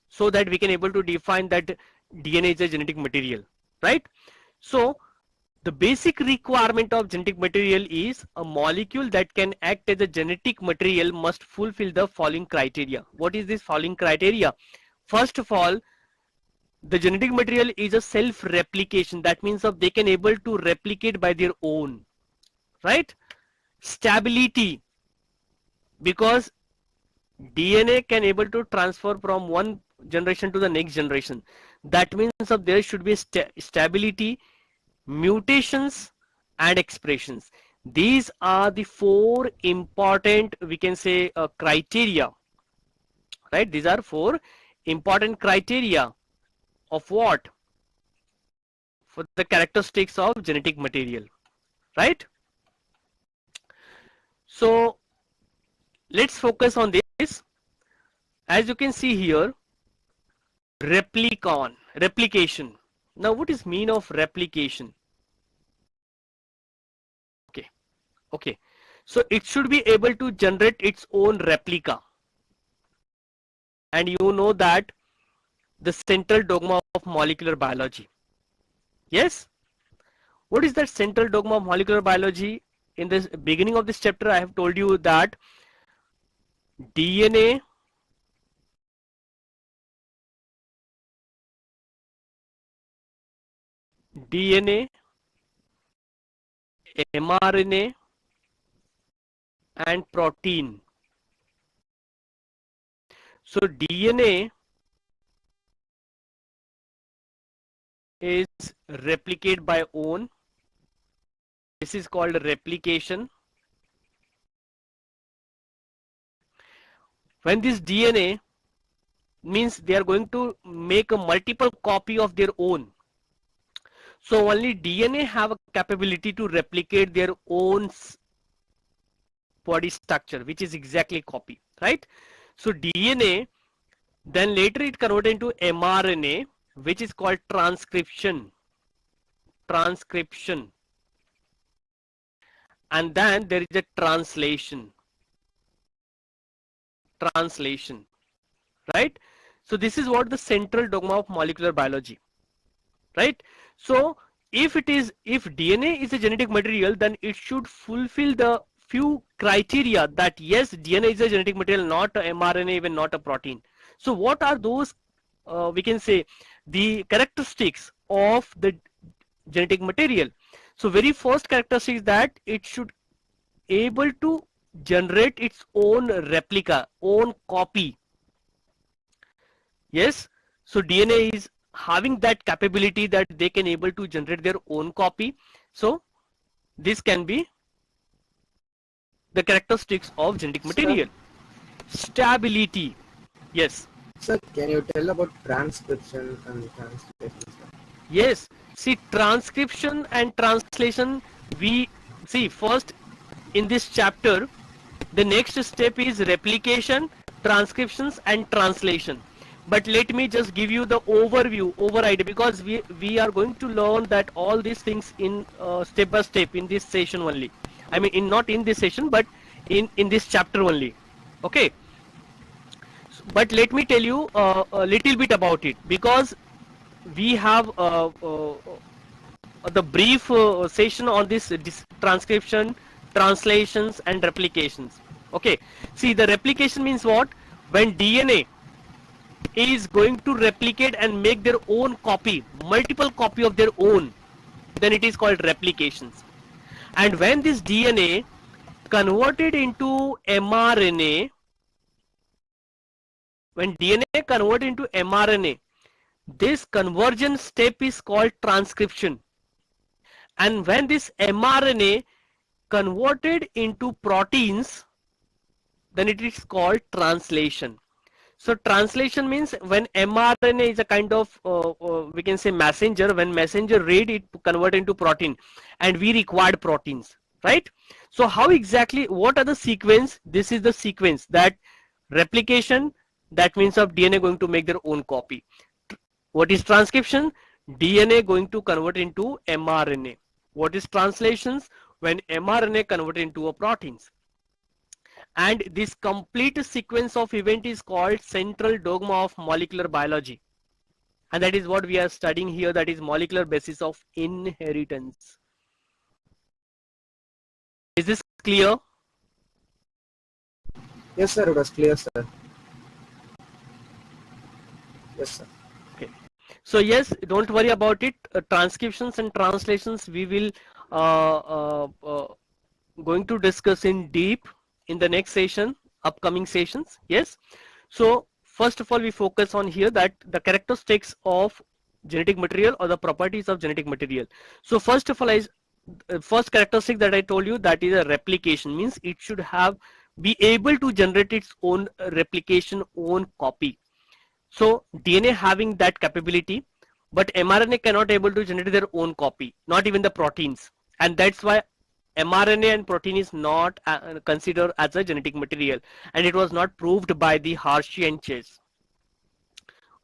so that we can able to define that DNA is a genetic material, right? So the basic requirement of genetic material is a molecule that can act as a genetic material must fulfill the following criteria. What is this following criteria? First of all, the genetic material is a self-replication. That means of they can able to replicate by their own, right? Stability, because DNA can able to transfer from one generation to the next generation. That means of there should be stability, mutations and expressions. These are the four important, we can say, criteria, right? These are four important criteria of what? For the characteristics of genetic material, right? So let's focus on this. As you can see here, replication. Now what is mean of replication? Okay, okay. So it should be able to generate its own replica. And you know that the central dogma of molecular biology. Yes? What is that central dogma of molecular biology? In the beginning of this chapter, I have told you that DNA, DNA, mRNA and protein. So DNA replicate by own. This is called replication. When this DNA means they are going to make a multiple copy of their own. So only DNA have a capability to replicate their own body structure, which is exactly copy, right? So DNA, then later it converted into mRNA, which is called transcription. Transcription. And then there is a translation. Translation. Right? So this is what the central dogma of molecular biology. Right? So if DNA is a genetic material, then it should fulfill the few criteria that yes, DNA is a genetic material, not a mRNA, even not a protein. So what are those, we can say, the characteristics of the genetic material? So very first characteristic is that it should able to generate its own replica, own copy. Yes, so DNA is having that capability that they can able to generate their own copy. So this can be the characteristics of genetic Sir, material. Stability. Yes. sir, can you tell about transcription and translation, sir? Yes. See, transcription and translation, we see first in this chapter, the next step is replication, transcriptions and translation. But let me just give you the overview, idea, because we are going to learn that all these things in step by step in this session only. I mean, not in this session, but in this chapter only. Okay. But let me tell you a little bit about it, because we have the brief session on this transcription, translations and replications. Okay, see, the replication means what? When DNA is going to replicate and make their own copy, multiple copy of their own, then it is called replications. And when this DNA converted into mRNA, when DNA converted into mRNA, this conversion step is called transcription. And when this mRNA converted into proteins, then it is called translation. So translation means when mRNA is a kind of we can say messenger, when messenger read it convert into protein, and we required proteins, right? So how exactly, what are the sequence? This is the sequence, that replication, that means of DNA going to make their own copy. What is transcription? DNA going to convert into mRNA. What is translations? When mRNA convert into a proteins. And this complete sequence of event is called central dogma of molecular biology. And that is what we are studying here, that is molecular basis of inheritance. Is this clear? Yes, sir, it was clear, sir. Yes, sir. Okay. So yes, don't worry about it. Transcriptions and translations we will going to discuss in deep in the next session, upcoming sessions. Yes. So first of all, we focus on here that the characteristics of genetic material or the properties of genetic material. So first of all, is first characteristic that I told you, that is a replication, means it should have be able to generate its own replication, own copy. So DNA having that capability, but mRNA cannot able to generate their own copy, not even the proteins, and that's why mRNA and protein is not considered as a genetic material, and it was not proved by the Hershey and Chase.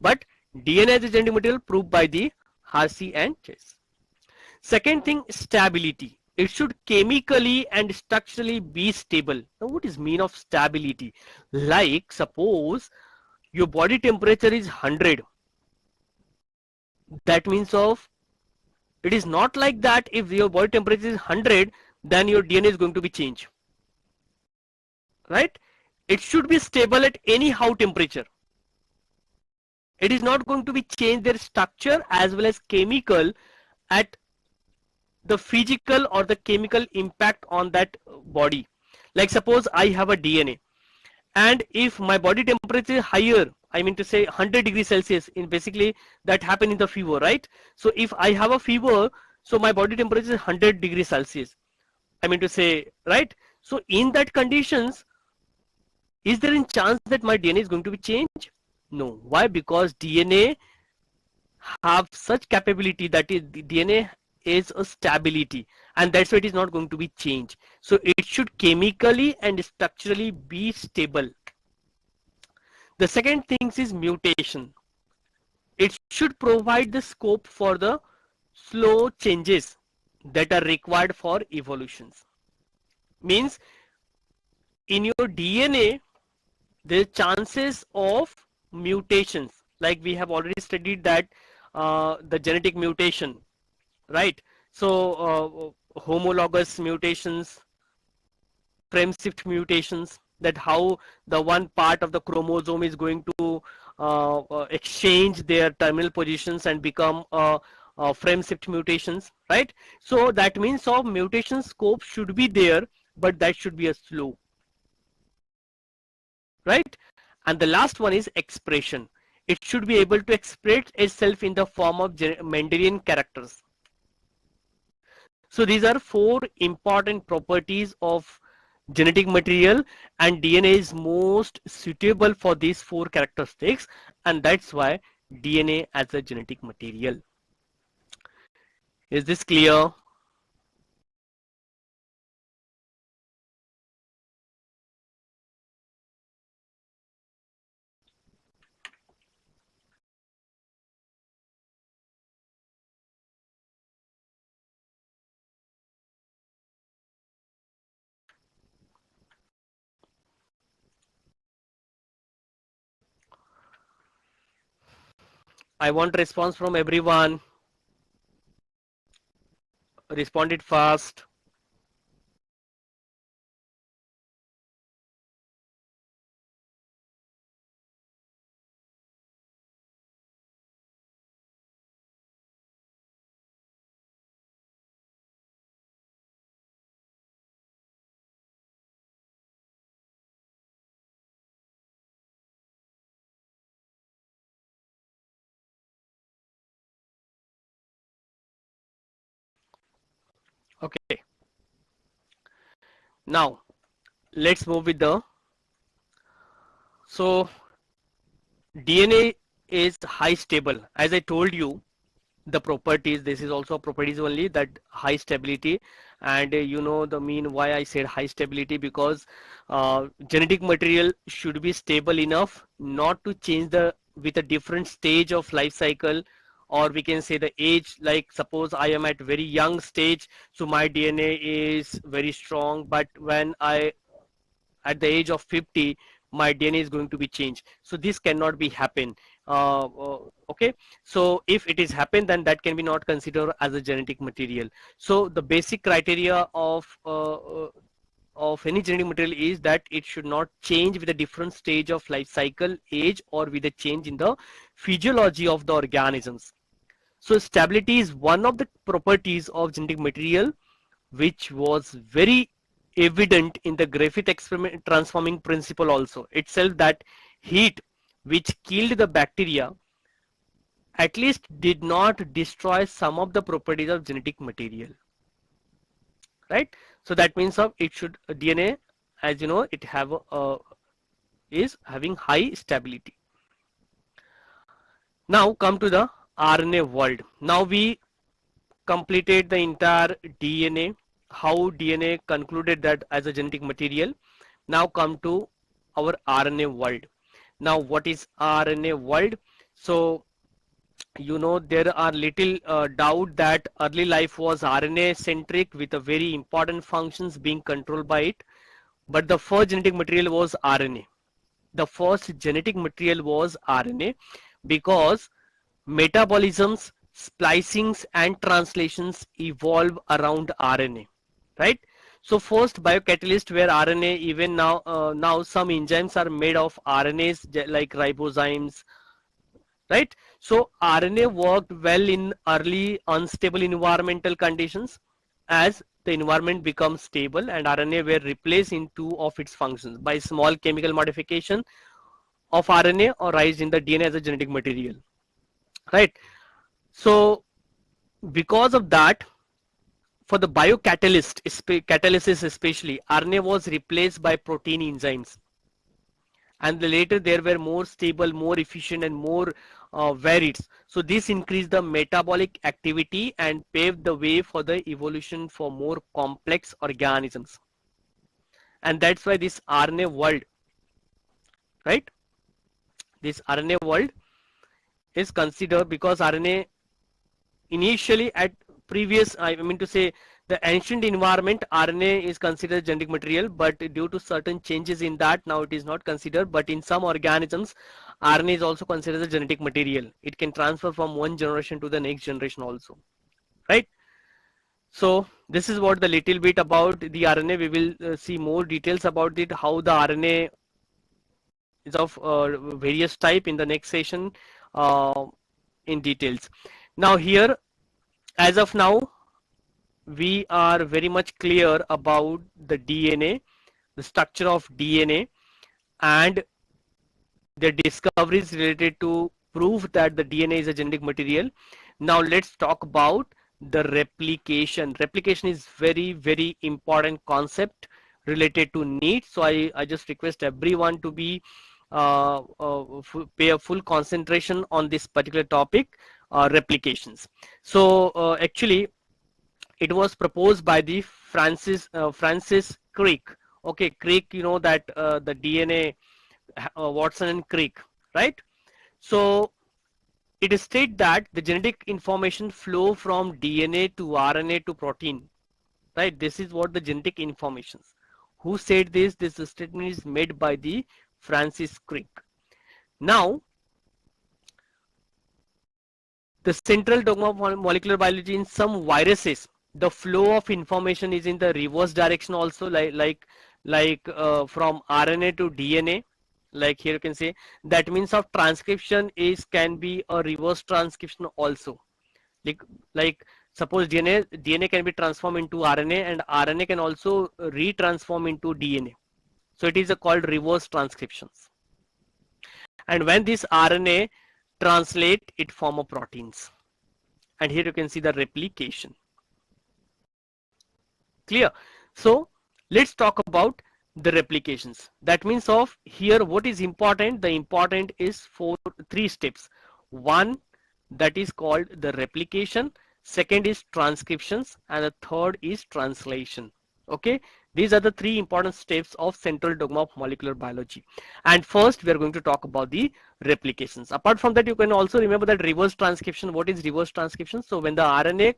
But DNA as a genetic material proved by the Hershey and Chase. Second thing, stability. It should chemically and structurally be stable. Now what is mean of stability? Like suppose your body temperature is 100. That means of, it is not like that if your body temperature is 100, then your DNA is going to be changed. Right? It should be stable at anyhow temperature. It is not going to be change their structure as well as chemical at the physical or the chemical impact on that body. Like suppose I have a DNA, and if my body temperature is higher I mean to say 100 degrees Celsius, in basically that happen in the fever, right? So if I have a fever, so my body temperature is 100 degrees Celsius, I mean to say, right? So in that conditions, is there any chance that my DNA is going to be changed? No. Why? Because DNA have such capability that is, the DNA is a stability, and that's why it is not going to be changed. So it should chemically and structurally be stable. The second thing is mutation. It should provide the scope for the slow changes that are required for evolutions. Means in your DNA, the chances of mutations, like we have already studied that the genetic mutation, right? So homologous mutations, frame shift mutations, that how the one part of the chromosome is going to exchange their terminal positions and become frame shift mutations, right? So that means of mutation scope should be there, but that should be a slow, right? And the last one is expression. It should be able to express itself in the form of Mendelian characters. So these are four important properties of genetic material, and DNA is most suitable for these four characteristics, and that's why DNA as a genetic material. Is this clear? I want response from everyone. Responded fast. Okay. Now let's move with the, so DNA is high stable. As I told you, the properties, this is also properties only, that high stability. And you know the mean why I said high stability, because genetic material should be stable enough not to change the with a different stage of life cycle, or we can say the age. Like suppose I am at very young stage, so my DNA is very strong, but when I at the age of 50, my DNA is going to be changed. So this cannot be happen. Okay, so if it is happen, then that can be not considered as a genetic material. So the basic criteria of any genetic material is that it should not change with a different stage of life cycle, age, or with a change in the physiology of the organisms. So stability is one of the properties of genetic material, which was very evident in the Griffith experiment transforming principle also itself, that heat which killed the bacteria at least did not destroy some of the properties of genetic material, right? So that means of it should DNA, as you know, it have is having high stability. Now come to the RNA world. Now we completed the entire DNA, how DNA concluded that as a genetic material. Now come to our RNA world. Now what is RNA world? So you know there are little doubt that early life was RNA centric with a very important functions being controlled by it, but the first genetic material was RNA. The first genetic material was RNA, because metabolisms, splicings, and translations evolve around RNA, right? So first biocatalyst were RNA. Even now some enzymes are made of RNAs, like ribozymes, right? So RNA worked well in early unstable environmental conditions. As the environment becomes stable, and RNA were replaced in two of its functions by small chemical modification, of RNA arise in the DNA as a genetic material, right? So because of that, for the biocatalyst catalysis especially, RNA was replaced by protein enzymes, and later there were more stable, more efficient, and more varied. So this increased the metabolic activity and paved the way for the evolution for more complex organisms. And that's why this RNA world, right? This RNA world is considered, because RNA initially at previous, I mean to say, the ancient environment, RNA is considered genetic material, but due to certain changes in that, now it is not considered. But in some organisms, RNA is also considered a genetic material. It can transfer from one generation to the next generation also, right? So this is what the little bit about the RNA. We will see more details about it, how the RNA is of various type in the next session uh, in details. Now here, as of now, we are very much clear about the DNA, the structure of DNA, and the discoveries related to prove that the DNA is a genetic material. Now let's talk about the replication. Replication is very, very important concept related to Neet. So I just request everyone to be pay a full concentration on this particular topic, replications. So actually, it was proposed by the Francis Crick. Okay, Crick, you know that the DNA, Watson and Crick, right? So it is stated that the genetic information flow from DNA to RNA to protein, right? This is what the genetic informations. Who said this? This statement is made by the Francis Crick. Now, the central dogma of molecular biology, in some viruses, the flow of information is in the reverse direction also, like from RNA to DNA. Like here you can say that means of transcription is can be a reverse transcription also. Like like suppose DNA can be transformed into RNA, and RNA can also retransform into DNA. So it is called reverse transcriptions. And when this RNA translate, it form a proteins. And here you can see the replication. Clear? So let's talk about the replications. That means of here what is important, the important is three steps. One, that is called the replication, second is transcriptions, and the third is translation. Okay, these are the three important steps of central dogma of molecular biology. And first we are going to talk about the replications. Apart from that, you can also remember that reverse transcription. What is reverse transcription? So when the RNA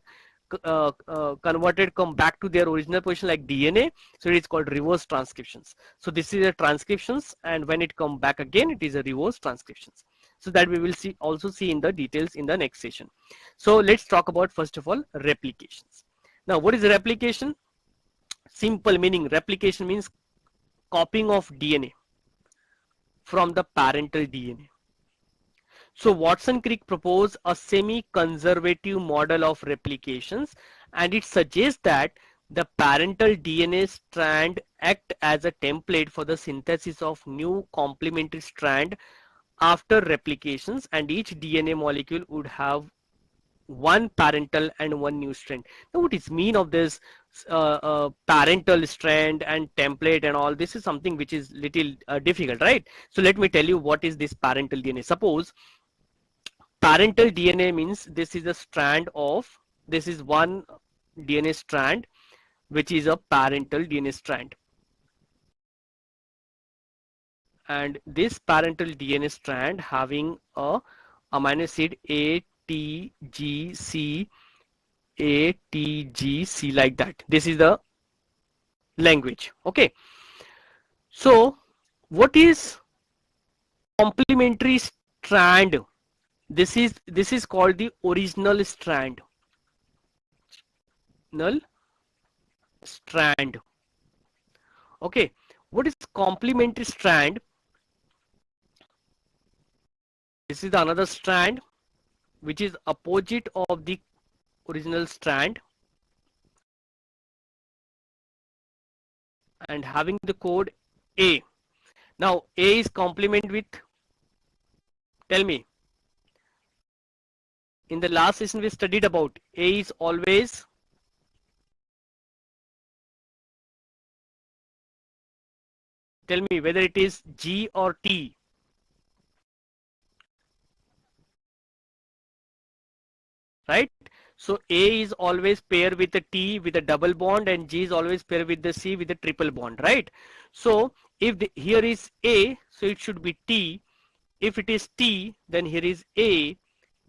converted come back to their original position like DNA, so it is called reverse transcriptions. So this is a transcriptions, and when it come back again, it is a reverse transcriptions. So that we will see also see in the details in the next session. So let's talk about first of all replications. Now what is replication? Simple meaning, replication means copying of DNA from the parental DNA. So Watson Crick proposed a semi-conservative model of replications, and it suggests that the parental DNA strand act as a template for the synthesis of new complementary strand after replications, and each DNA molecule would have one parental and one new strand. Now what is mean of this parental strand and template and all? This is something which is little difficult, right? So let me tell you what is this parental DNA. Suppose parental DNA means this is a strand of, this is one DNA strand which is a parental DNA strand, and this parental DNA strand having a amino acid ATGC ATGC like that. This is the language. Okay, so what is complementary strand? This is called the original strand. Null strand. Okay, what is complementary strand? This is another strand which is opposite of the original strand and having the code A. Now A is complement with Tell me. In the last session we studied about A is always, tell me whether it is G or T. Right? So A is always paired with a T with a double bond, and G is always paired with the C with a triple bond, right? So if here is A, so it should be T. If it is T, then here is A.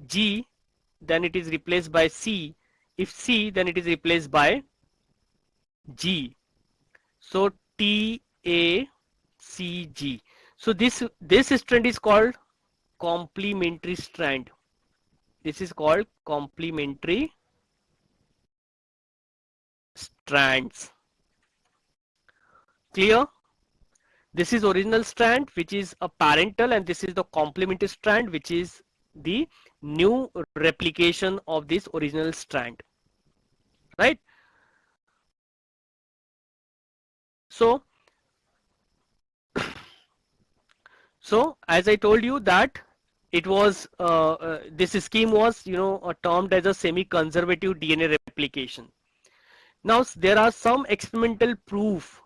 G, then it is replaced by C. If C, then it is replaced by G. So T A C G. So this strand is called complementary strand. This is called complementary strands. Clear? This is original strand, which is a parental, and this is the complementary strand, which is the new replication of this original strand. Right? So as I told you that it was this scheme was termed as a semi-conservative DNA replication. Now there are some experimental proof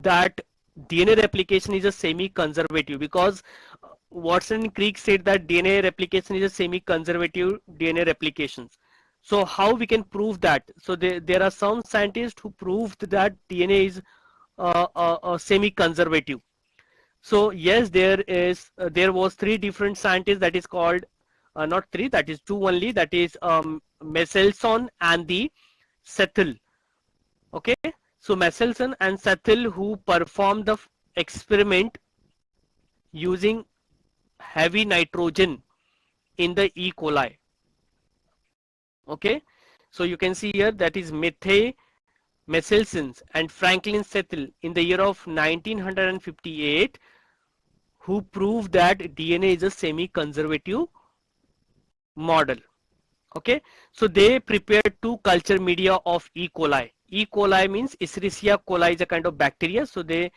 that DNA replication is a semi-conservative, because Watson and Crick said that DNA replication is a semi-conservative DNA replications. So how we can prove that? So there are some scientists who proved that DNA is semi-conservative. So yes, there was three different scientists, that is called not three, that is two only, that is Michelson and the Sethel. Okay, so Michelson and Sethel, who performed the experiment using heavy nitrogen in the E. coli. Okay, so you can see here that is Michelson and Franklin Sethel in the year of 1958, who proved that DNA is a semi-conservative model. Okay, so they prepared two culture media of E. coli. E. coli means Escherichia coli is a kind of bacteria. So they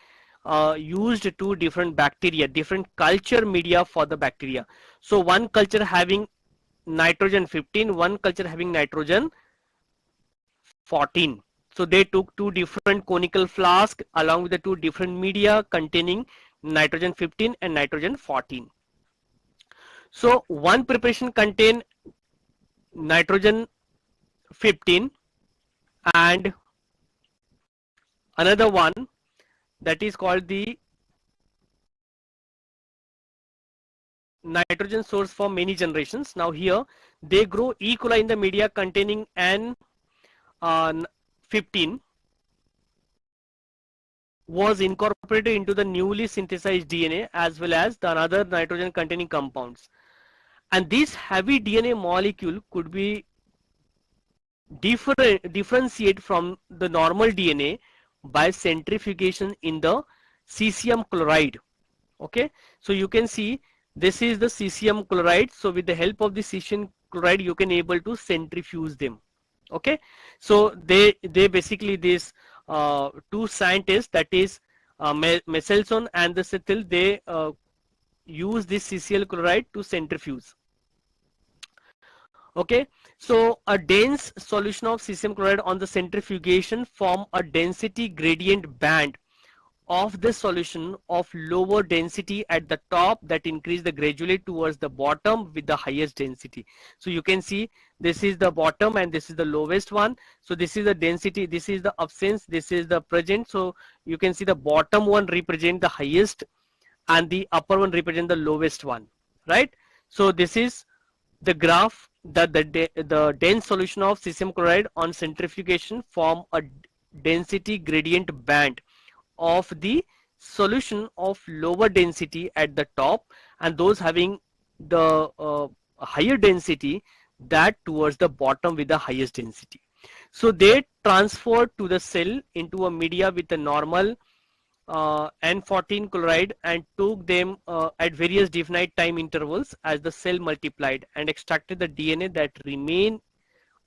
used two different bacteria, different culture media for the bacteria. So one culture having nitrogen 15, one culture having nitrogen 14. So they took two different conical flasks along with the two different media containing nitrogen 15 and nitrogen 14. So one preparation contain nitrogen 15 and another one that is called the nitrogen source for many generations. Now here they grow E. coli in the media containing N15 was incorporated into the newly synthesized DNA as well as the another nitrogen containing compounds. And this heavy DNA molecule could be differentiate from the normal DNA by centrifugation in the cesium chloride. Okay, so you can see this is the cesium chloride. So with the help of the cesium chloride you can able to centrifuge them. Okay, so they basically these two scientists, that is Michelson and the Sethel, they use this cesium chloride to centrifuge. Okay, so a dense solution of cesium chloride on the centrifugation form a density gradient band of the solution of lower density at the top that increase the gradually towards the bottom with the highest density. So you can see this is the bottom and this is the lowest one. So this is the density, this is the absence, this is the present. So you can see the bottom one represent the highest and the upper one represent the lowest one, right? So this is the graph that the dense solution of cesium chloride on centrifugation form a density gradient band of the solution of lower density at the top, and those having the higher density that towards the bottom with the highest density. So they transferred to the cell into a media with a normal N14 chloride and took them at various definite time intervals as the cell multiplied and extracted the DNA that remain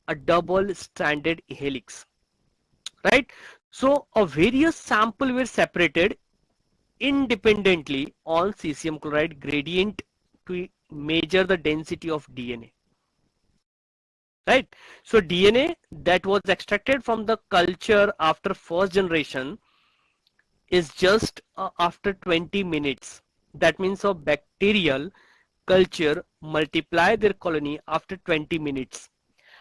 a double stranded helix, right? So a various sample were separated independently on cesium chloride gradient to measure the density of DNA. Right? So DNA that was extracted from the culture after first generation is just after 20 minutes. That means a bacterial culture multiply their colony after 20 minutes,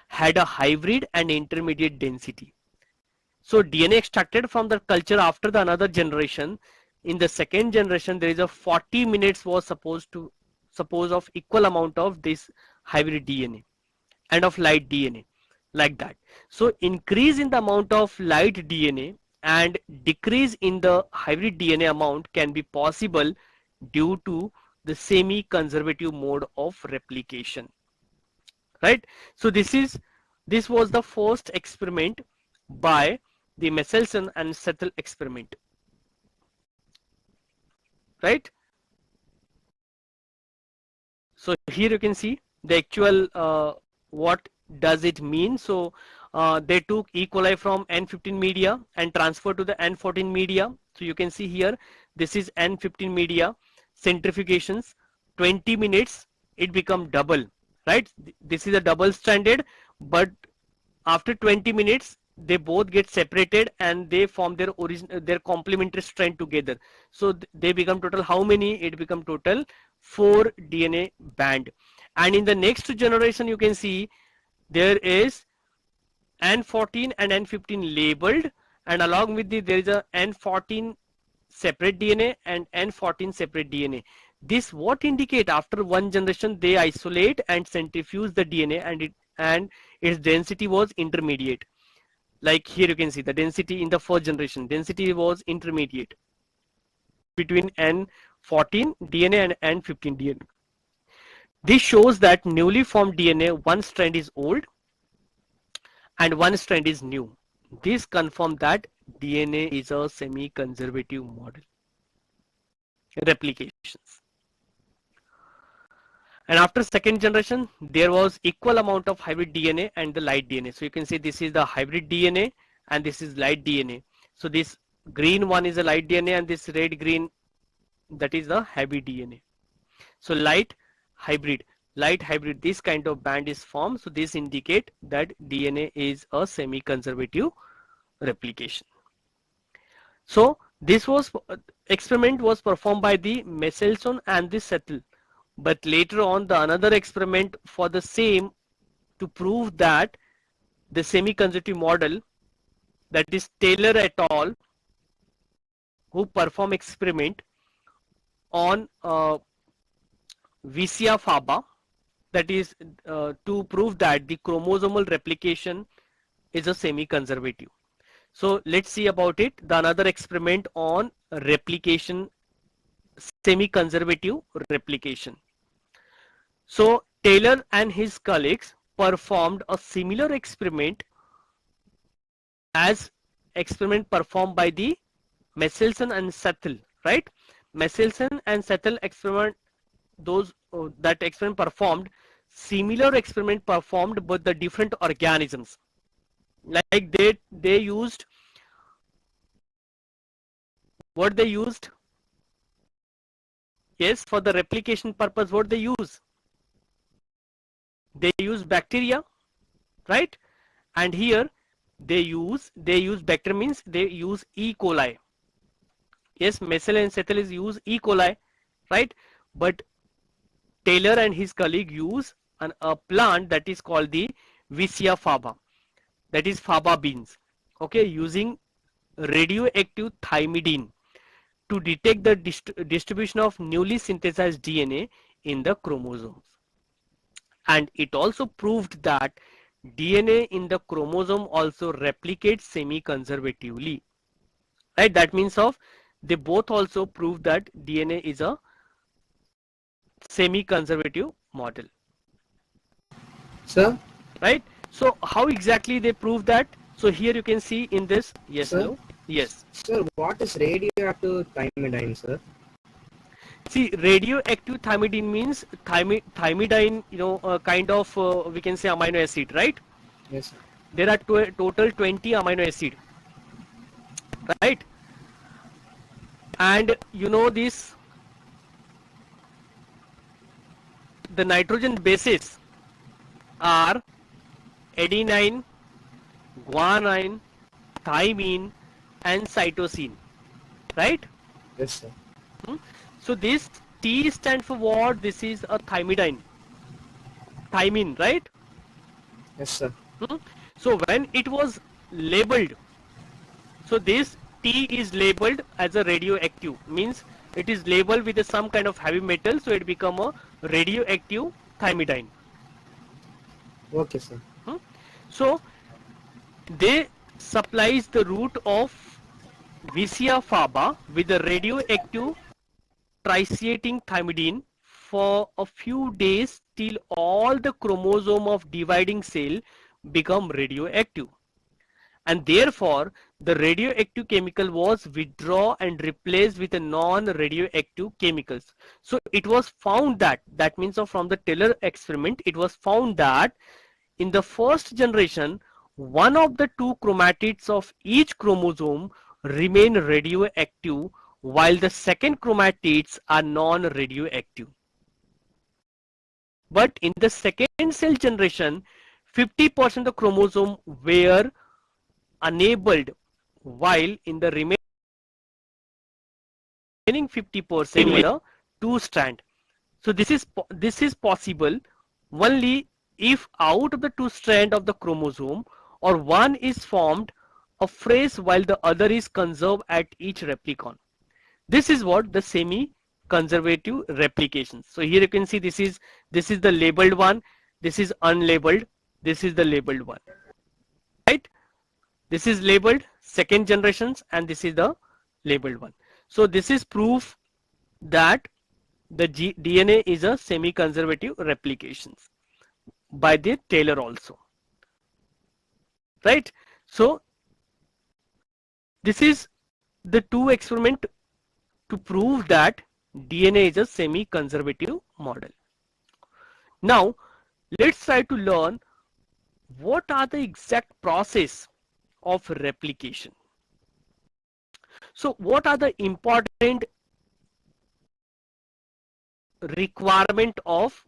had a hybrid and intermediate density. So DNA extracted from the culture after the another generation. In the second generation, there is a 40 minutes was suppose of equal amount of this hybrid DNA and of light DNA, like that. So increase in the amount of light DNA and decrease in the hybrid DNA amount can be possible due to the semi-conservative mode of replication. Right? So this was the first experiment by the Michelson and Settle experiment. Right? So here you can see the actual what does it mean. So they took E. coli from N15 media and transferred to the N14 media. So you can see here this is N15 media centrifugations, 20 minutes it become double, right? This is a double stranded, but after 20 minutes they both get separated and they form their complementary strand together. So they become total how many? It become total 4 DNA band. And in the next generation you can see there is N14 and N15 labeled, and along with there is a N14 separate DNA and N14 separate DNA. This what indicate after one generation they isolate and centrifuge the DNA and its density was intermediate. Like here you can see the density in the first generation, density was intermediate between N14 DNA and N15 DNA. This shows that newly formed DNA, one strand is old and one strand is new. This confirms that DNA is a semi-conservative model. Replications. And after second generation, there was equal amount of hybrid DNA and the light DNA. So you can see this is the hybrid DNA and this is light DNA. So this green one is a light DNA and this red green, that is the heavy DNA. So light hybrid, this kind of band is formed. So this indicate that DNA is a semi-conservative replication. So this was experiment was performed by the Michelson and the Settle, but later on the another experiment for the same to prove that the semi-conservative model, that is Taylor et al. Who perform experiment on Vicia faba, that is to prove that the chromosomal replication is a semi-conservative. So let's see about it. The another experiment on replication, semi-conservative replication. So Taylor and his colleagues performed a similar experiment as experiment performed by the Michelson and Settle, right? Michelson and Settle experiment, those that experiment performed similar experiment performed but the different organisms. Like they used what they used. Yes, for the replication purpose, what they use? They use bacteria, right? And here they use bacteria, means they use E. coli. Yes, Messel and Settle is use E. coli, right? But Taylor and his colleague use a plant that is called the Vicia faba, that is faba beans, okay, using radioactive thymidine to detect the distribution of newly synthesized DNA in the chromosomes. And it also proved that DNA in the chromosome also replicates semi-conservatively, right? That means they both also prove that DNA is a semi-conservative model. Sir? Right? So how exactly they prove that? So here you can see in this. Yes, Sir? hello? Yes. Sir, what is radioactive thymidine, sir? See, radioactive thymidine means thymidine, kind of we can say amino acid, right? Yes, sir. There are total 20 amino acid, right? And you know this the nitrogen bases are adenine, guanine, thymine, and cytosine, right? Yes, sir. Hmm? So this T stands for what? This is a thymine, right? Yes, sir. Hmm? So when it was labeled, so this T is labeled as a radioactive, means it is labeled with some kind of heavy metal, so it become a radioactive thymidine. Okay, sir. Hmm? So they supplies the root of Vicia faba with the radioactive triciating thymidine for a few days till all the chromosome of dividing cell become radioactive, and therefore the radioactive chemical was withdrawn and replaced with a non-radioactive chemicals. So it was found that means from the Taylor experiment, it was found that in the first generation, one of the two chromatids of each chromosome remain radioactive, while the second chromatids are non-radioactive. But in the second cell generation, 50% of chromosome were enabled, while in the remaining 50% were a two strand. So this is possible only if out of the two strand of the chromosome or one is formed afresh while the other is conserved at each replicon. This is what the semi-conservative replication. So here you can see this is the labeled one, this is unlabeled, this is the labeled one, right? This is labeled second generations and this is the labeled one. So this is proof that the DNA is a semi-conservative replications by the Taylor also, right? So this is the two experiment to prove that DNA is a semi-conservative model. Now let's try to learn what are the exact process of replication. So what are the important requirement of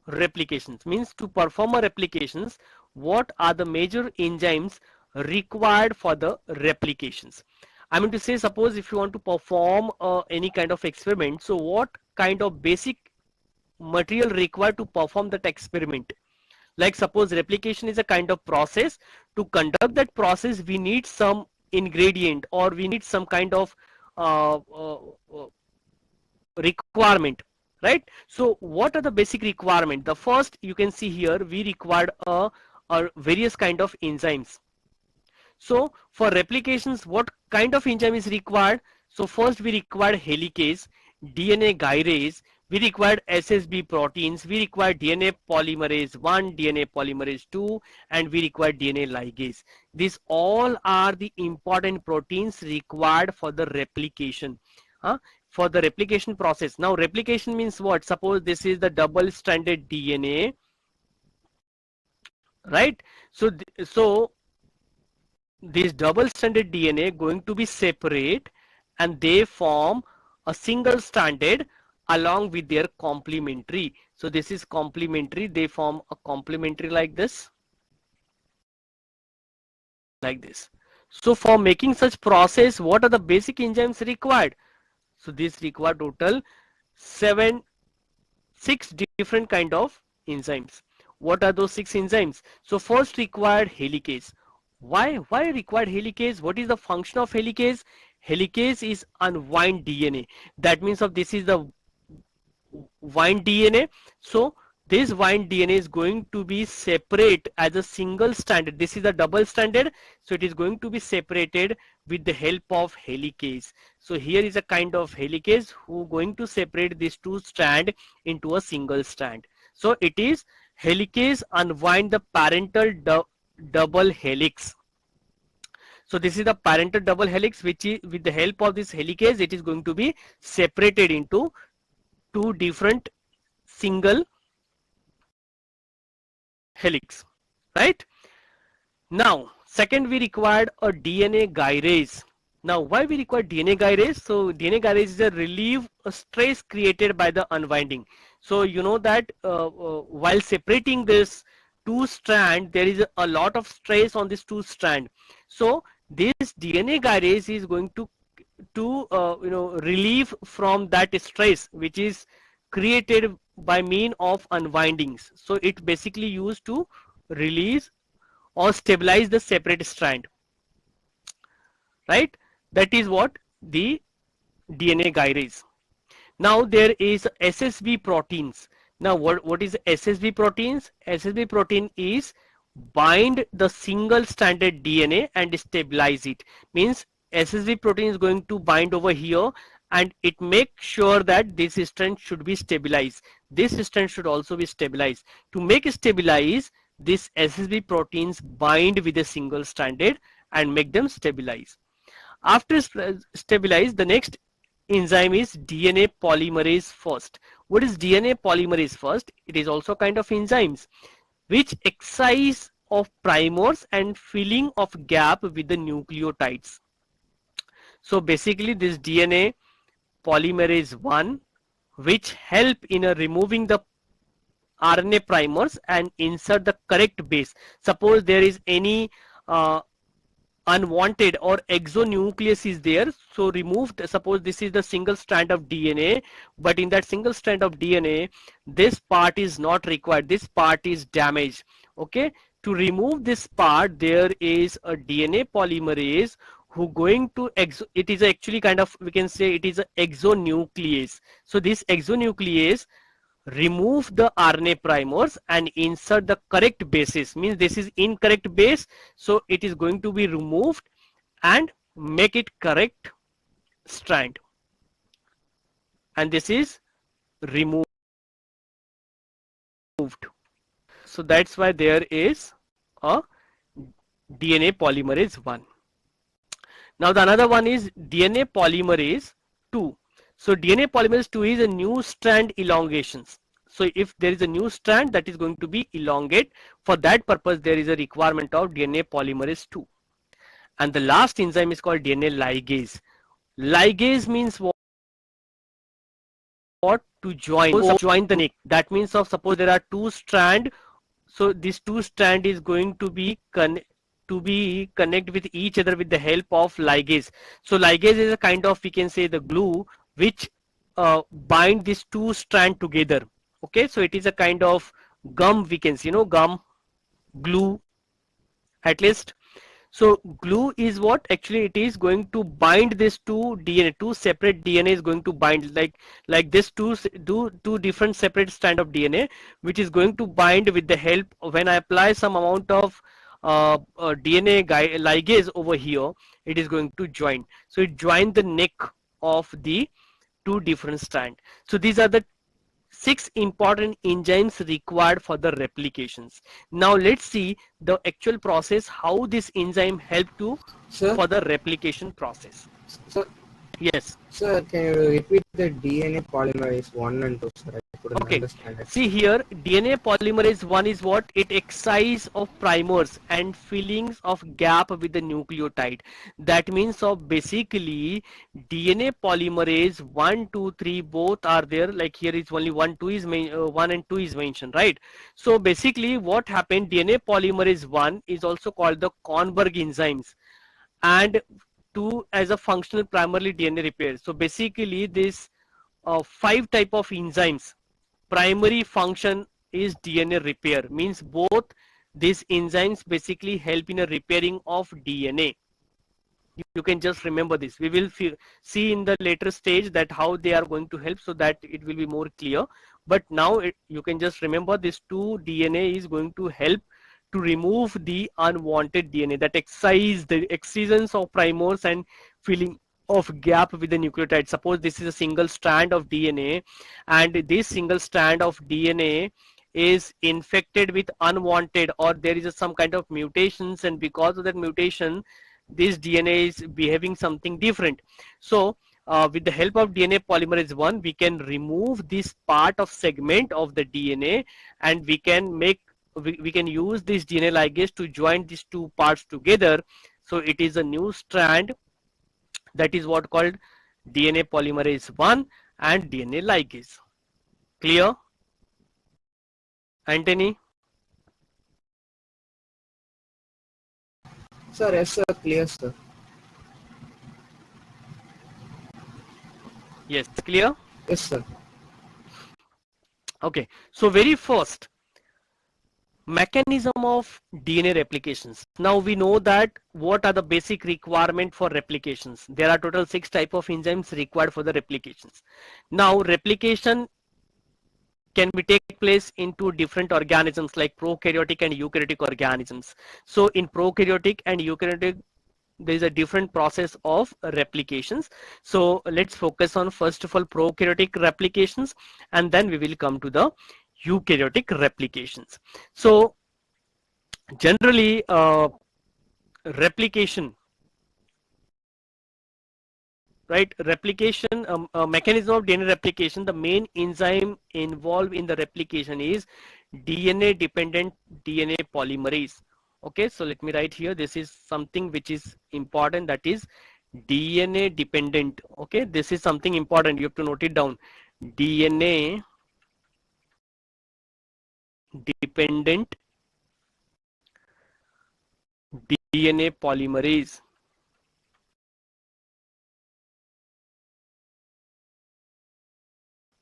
replications? Means to perform a replications, what are the major enzymes required for the replications? I mean to say, suppose if you want to perform any kind of experiment, so what kind of basic material required to perform that experiment? Like suppose replication is a kind of process. To conduct that process we need some ingredient or we need some kind of uh, uh, uh, requirement, right? So what are the basic requirement? The first, you can see here, we required a various kind of enzymes. So for replications, what kind of enzyme is required? So first we required helicase, DNA gyrase, we required SSB proteins, we required DNA polymerase 1, DNA polymerase 2, and we required DNA ligase. These all are the important proteins required for the replication. For the replication process. Now replication means what? Suppose this is the double-stranded DNA, right? So this double-stranded DNA going to be separate and they form a single-stranded along with their complementary. So this is complementary, they form a complementary like this. So for making such process, what are the basic enzymes required? So this require total 6 different kind of enzymes. What are those 6 enzymes? So first required helicase. Why required helicase? What is the function of helicase? Helicase is unwind DNA. That means of this is the wind DNA. So this wind DNA is going to be separate as a single stranded. This is a double stranded, so it is going to be separated with the help of helicase. So here is a kind of helicase who going to separate these two strand into a single strand. So it is helicase unwind the parental double helix. So this is the parental double helix, which is with the help of this helicase it is going to be separated into two different single helix, right? Now second we required a DNA gyrase. Now, why we require DNA gyrase? So, DNA gyrase is a relieve a stress created by the unwinding. So, you know that while separating this two strand, there is a lot of stress on this two strand. So, this DNA gyrase is going to relieve from that stress which is created by mean of unwindings. So, it basically used to release or stabilize the separate strand, right? That is what the DNA gyrase. Now there is SSB proteins. Now what is SSB proteins? SSB protein is bind the single stranded DNA and stabilize it. Means SSB protein is going to bind over here and it makes sure that this strand should be stabilized. This strand should also be stabilized. To make it stabilize, this SSB proteins bind with a single stranded and make them stabilize. After stabilize, the next enzyme is DNA polymerase first. What is DNA polymerase first? It is also kind of enzymes which excise of primers and filling of gap with the nucleotides. So basically this DNA polymerase 1 which help in removing the RNA primers and insert the correct base. Suppose there is any unwanted or exonucleus is there, so remove suppose this is the single strand of DNA, but in that single strand of DNA this part is not required, this part is damaged. Okay, to remove this part there is a DNA polymerase who going to it is actually kind of, we can say it is a exonuclease. So this exonuclease remove the RNA primers and insert the correct bases. Means this is incorrect base, so it is going to be removed and make it correct strand, and this is removed. So that's why there is a DNA polymerase 1. Now the another one is DNA polymerase 2. So DNA polymerase 2 is a new strand elongations. So if there is a new strand that is going to be elongate, for that purpose there is a requirement of DNA polymerase 2. And the last enzyme is called DNA ligase. Ligase means what? To join the neck. That means of suppose there are two strand, so this two strand is going to be connect with each other with the help of ligase. So ligase is a kind of, we can say, the glue which bind these two strand together. Okay, so it is a kind of gum, we can see, gum, glue, at least. So glue is what actually it is going to bind this two DNA, two separate DNA is going to bind like this two different separate strand of DNA, which is going to bind with the help when I apply some amount of DNA ligase over here, it is going to join. So it join the neck of the two different strands. So these are the 6 important enzymes required for the replications. Now let's see the actual process, how this enzyme help to for the replication process. Sir, yes. Sir, can you repeat the DNA polymerase 1 and 2, sir? I couldn't understand it. See here, DNA polymerase 1 is what? It excise of primers and fillings of gap with the nucleotide. That means of basically DNA polymerase 1, 2, 3 both are there. Like here is only 1, 2 is 1 and 2 is mentioned, right? So basically what happened, DNA polymerase 1 is also called the Kornberg enzymes, and 2 as a functional primarily DNA repair. So basically this 5 type of enzymes primary function is DNA repair, means both these enzymes basically help in a repairing of DNA. You can just remember this. We will see in the later stage that how they are going to help, so that it will be more clear. But now you can just remember this 2 DNA is going to help to remove the unwanted DNA, that excise the excisions of primers and filling of gap with the nucleotide. Suppose this is a single strand of DNA and this single strand of DNA is infected with unwanted, or there is some kind of mutations, and because of that mutation this DNA is behaving something different. So with the help of DNA polymerase 1 we can remove this part of segment of the DNA, and we can use this DNA ligase to join these two parts together. So it is a new strand That is what called DNA polymerase 1 and DNA ligase. Clear, Anthony? Sir, yes, sir. Clear, sir. Yes, clear. Yes, sir. Okay, so very first, mechanism of DNA replications. Now we know that what are the basic requirement for replications. There are total 6 type of enzymes required for the replications. Now replication can be take place in two different organisms like prokaryotic and eukaryotic organisms. So in prokaryotic and eukaryotic there is a different process of replications. So let's focus on first of all prokaryotic replications, and then we will come to the eukaryotic replications. So generally replication, right, replication, mechanism of DNA replication, the main enzyme involved in the replication is DNA dependent DNA polymerase. Okay, so let me write here, this is something which is important, that is DNA dependent. Okay, this is something important, you have to note it down. DNA dependent DNA polymerase.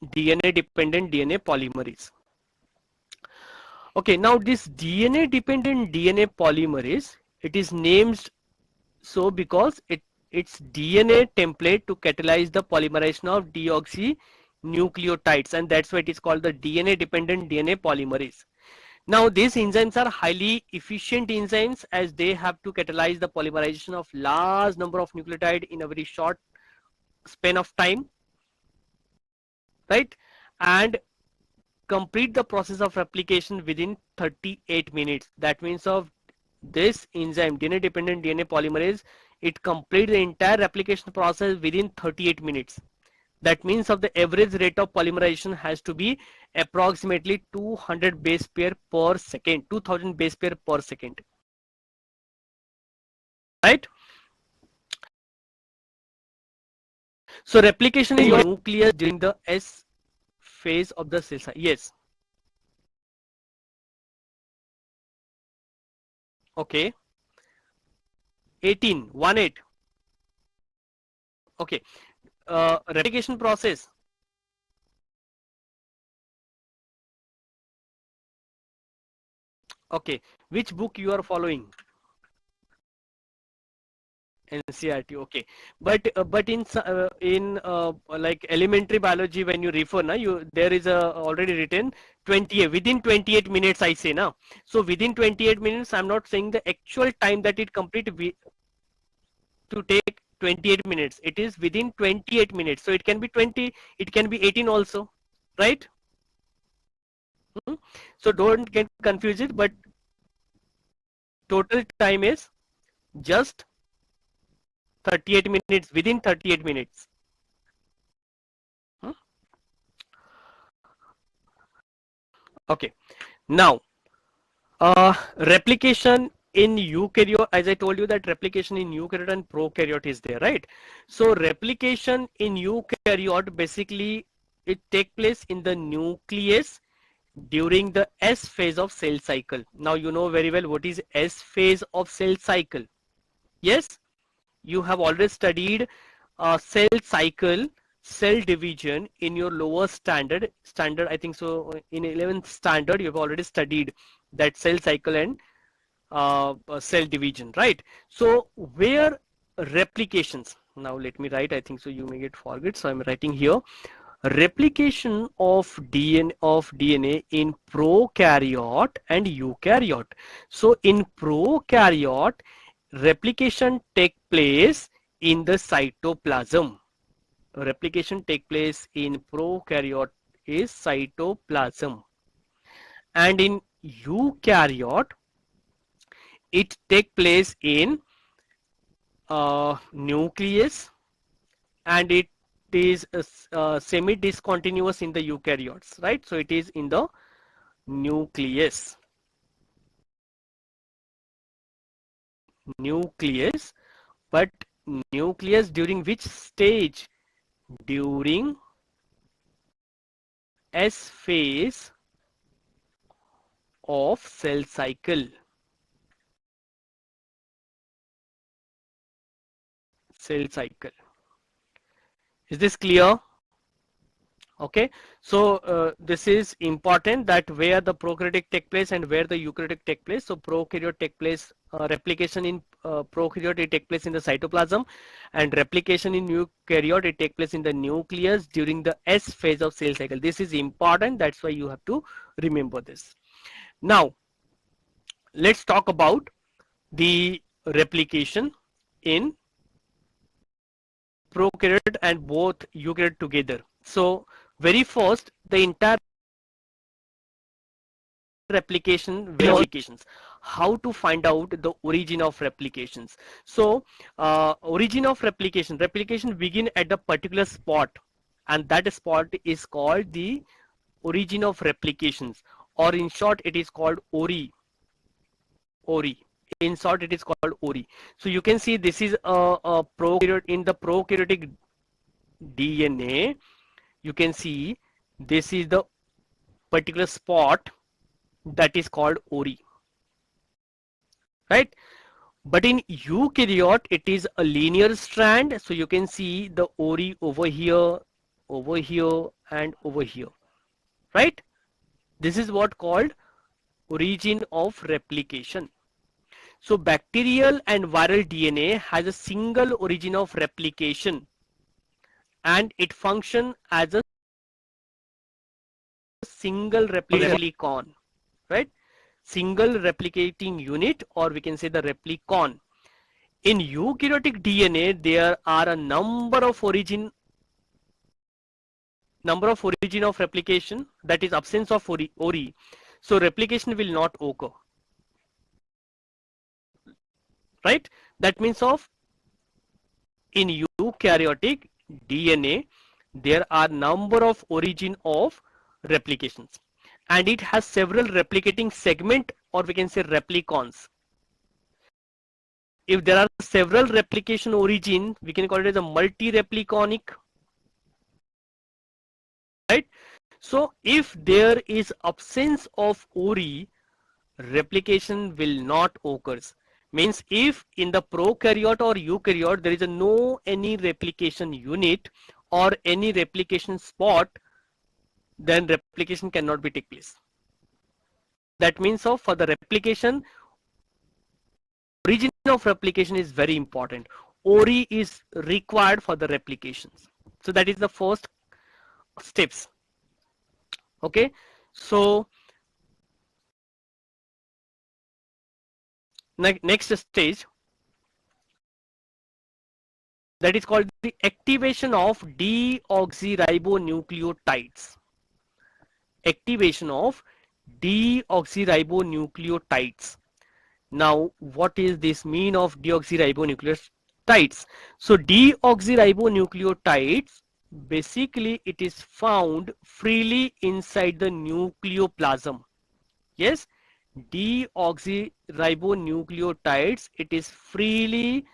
DNA dependent DNA polymerase. Okay, now this DNA dependent DNA polymerase, it is named so because its DNA template to catalyze the polymerization of deoxynucleotides, and that's why it is called the DNA dependent DNA polymerase. Now these enzymes are highly efficient enzymes as they have to catalyze the polymerization of large number of nucleotide in a very short span of time, right, and complete the process of replication within 38 minutes. That means of this enzyme DNA dependent DNA polymerase, it completes the entire replication process within 38 minutes. That means of the average rate of polymerization has to be approximately 200 base pair per second, 2000 base pair per second, right? So replication in nucleus during the S phase of the cell cycle. Yes. Okay. 18, 18. Okay. Replication process. Okay. Which book you are following? NCERT. Okay. But in like elementary biology, when you refer na, you there is a already written 28 within 28 minutes, I say now. So within 28 minutes, I'm not saying the actual time that it complete to take 28 minutes. It is within 28 minutes. So it can be 20, it can be 18 also, right? Hmm? So don't get confused, but total time is just 38 minutes, within 38 minutes. Hmm? Okay. Now, replication in eukaryote, as I told you that replication in eukaryote and prokaryote is there, right? So replication in eukaryote, basically it take place in the nucleus during the S phase of cell cycle. Now you know very well what is S phase of cell cycle. Yes, you have already studied cell cycle, cell division in your lower standard, I think so in 11th standard you have already studied that cell cycle and cell division, right? So where replications, now let me write, I think so you may get forget, so I'm writing here replication of DNA in prokaryote and eukaryote. So in prokaryote, replication take place in the cytoplasm. Replication take place in prokaryote is cytoplasm, and in eukaryote it take place in nucleus, and it is semi-discontinuous in the eukaryotes, right? So it is in the nucleus. Nucleus, but nucleus during which stage? During S phase of cell cycle. Cell cycle. Is this clear? Okay, so this is important, that where the prokaryotic take place and where the eukaryotic take place. So prokaryote take place, replication in prokaryote, it take place in the cytoplasm, and replication in eukaryote, it take place in the nucleus during the S phase of cell cycle. This is important, that's why you have to remember this. Now let's talk about the replication in prokaryote and both eukaryote together. So very first, the entire replications, how to find out the origin of replications. So origin of replication begin at a particular spot, and that spot is called the origin of replications, or in short it is called ori. In short it is called ori. So you can see this is a prokaryote. In the prokaryotic DNA, you can see this is the particular spot that is called ori, right? But in eukaryote it is a linear strand, so you can see the ori over here, and over here, right? This is what called origin of replication. So bacterial and viral DNA has a single origin of replication, and it functions as a single replicon, right? Single replicating unit, or we can say the replicon. In eukaryotic DNA, there are a number of origin of replication, that is absence of ori. So replication will not occur, right? That means of in eukaryotic DNA, there are number of origin of replications, and it has several replicating segment, or we can say replicons. If there are several replication origin, we can call it as a multi-repliconic, right? So if there is absence of ori, replication will not occur. Means if in the prokaryote or eukaryote there is no any replication unit or any replication spot, then replication cannot be take place. That means of for the replication, origin of replication is very important. Ori is required for the replications. So that is the first steps. Okay, so next stage, that is called the activation of deoxyribonucleotides. Activation of deoxyribonucleotides. Now what is this mean of deoxyribonucleotides? So deoxyribonucleotides, basically it is found freely inside the nucleoplasm. Yes, deoxyribonucleotides, it is freely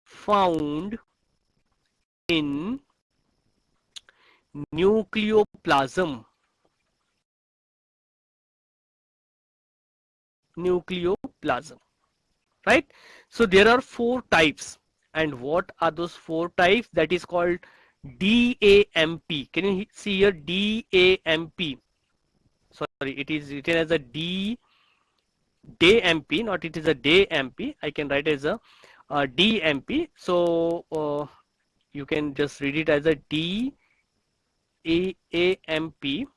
found in nucleoplasm. Right? So there are 4 types, and what are those 4 types? That is called DAMP. Can you see here DAMP? Sorry, it is written as a DAMP, not it is a DAMP. I can write as a DMP. So you can just read it as a DAMP.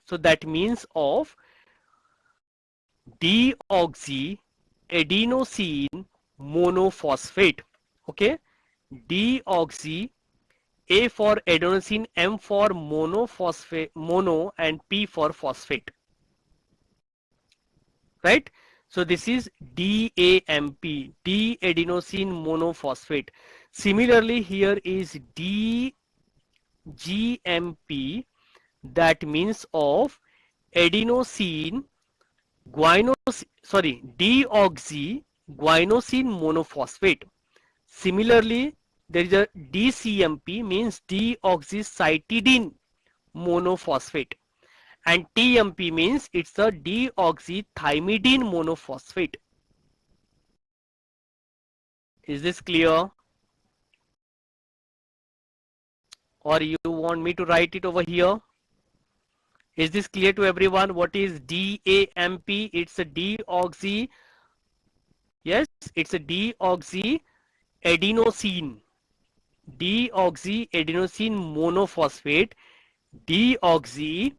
So that means of deoxyadenosine monophosphate. Okay, deoxy, A for adenosine, M for monophosphate, mono, and P for phosphate. Right? So this is DAMP, D-adenosine monophosphate. Similarly, here is DGMP, that means of adenosine deoxyguanosine monophosphate. Similarly, there is a DCMP, means deoxycytidine monophosphate, and TMP means it's a deoxythymidine monophosphate. Is this clear? Or you want me to write it over here? Is this clear to everyone? What is DAMP? It's a deoxy, yes, it's a deoxyadenosine. Deoxyadenosine monophosphate. Deoxy,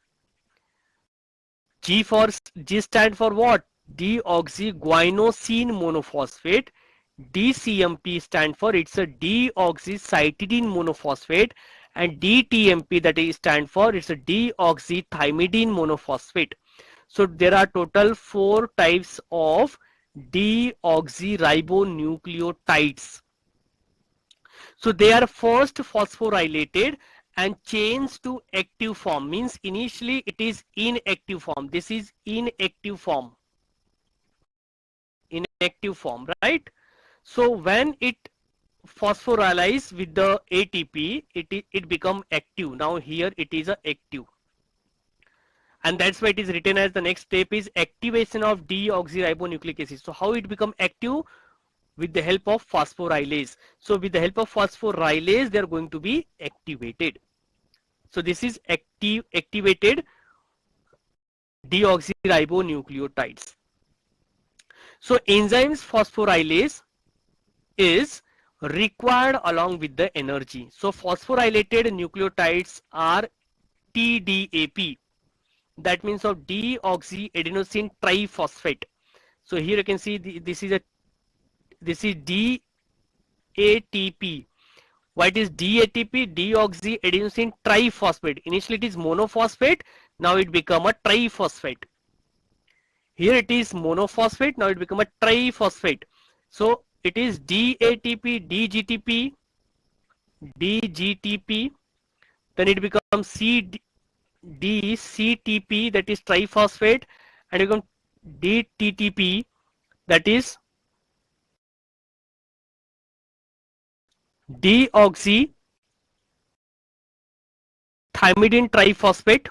G for G stand for what? Deoxyguanosine monophosphate. DCMP stand for, it's a deoxycytidine monophosphate, and DTMP, that is stand for, it's a deoxythymidine monophosphate. So there are total 4 types of deoxyribonucleotides. So they are first phosphorylated and changed to active form, means initially it is inactive form. This is inactive form. Inactive form, right? So when it phosphorylizes with the ATP, it become active. Now here it is a active. And that's why it is written as the next step is activation of deoxyribonucleic acid. So how it become active? With the help of phosphorylase. So with the help of phosphorylase, they are going to be activated. So this is activated deoxyribonucleotides. So enzymes phosphorylase is required along with the energy. So phosphorylated nucleotides are TDAP. That means of deoxyadenosine triphosphate. So here you can see this is DATP. What is DATP? Deoxyadenosine triphosphate. Initially it is monophosphate, now it become a triphosphate. Here it is monophosphate, now it become a triphosphate. So it is DATP, DGTP, then it becomes DCTP, that is triphosphate, and it becomes DTTP, that is deoxythymidine triphosphate,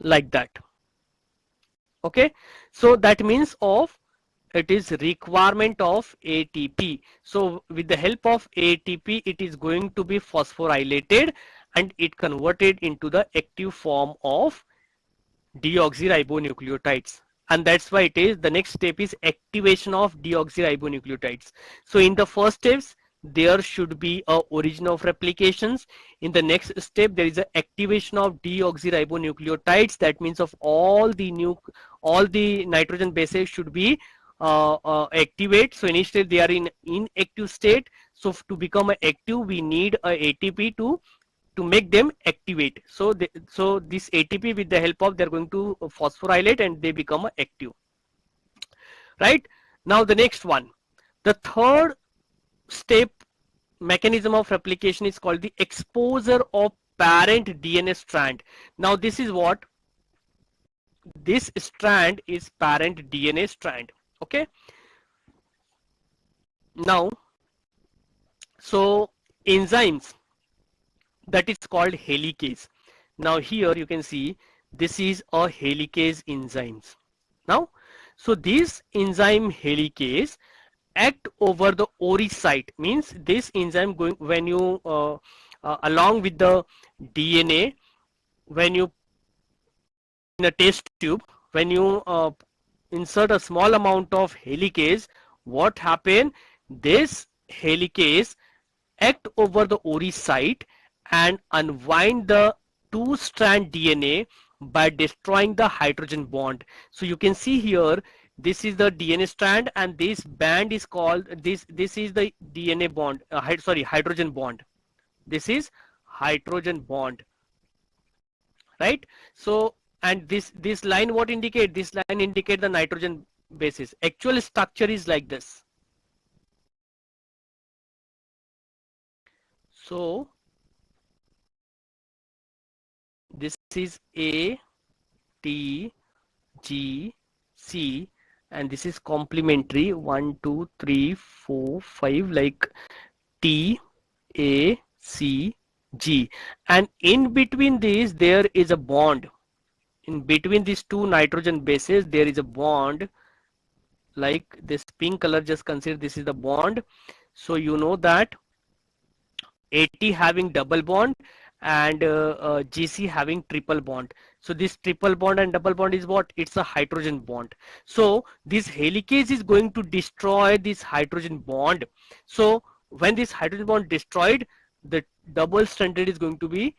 like that. Okay, so that means of it is requirement of ATP. So with the help of ATP, it is going to be phosphorylated and it converted into the active form of deoxyribonucleotides. And that's why it is the next step is activation of deoxyribonucleotides. So in the first steps, there should be a origin of replications. In the next step, there is an activation of deoxyribonucleotides. That means of all the nitrogen bases should be activate. So initially they are in inactive state. So to become active, we need a ATP to make them activate. So this ATP, with the help of, they're going to phosphorylate and they become active, right? Now the next one, the third step mechanism of replication is called the exposure of parent DNA strand. Now this is what, this strand is parent DNA strand. Okay, now so enzymes, that is called helicase. Now here you can see this is a helicase enzymes. Now so this enzyme helicase act over the ori site, means this enzyme going when you along with the DNA, when you in a test tube, when you insert a small amount of helicase, what happen, this helicase act over the ori site and unwind the two strand DNA by destroying the hydrogen bond. So you can see here, this is the DNA strand and this band is called, this is the DNA bond, sorry, hydrogen bond. This is hydrogen bond, right? So and this line what indicate, this line indicate the nitrogen bases. Actual structure is like this. So this is A, T, G, C, and this is complementary, 1 2 3 4 5, like T A C G, and in between these there is a bond. In between these two nitrogen bases there is a bond, like this pink color, just consider this is the bond. So you know that AT having double bond and GC having triple bond. So this triple bond and double bond is what? It's a hydrogen bond. So this helicase is going to destroy this hydrogen bond. So when this hydrogen bond destroyed, the double stranded is going to be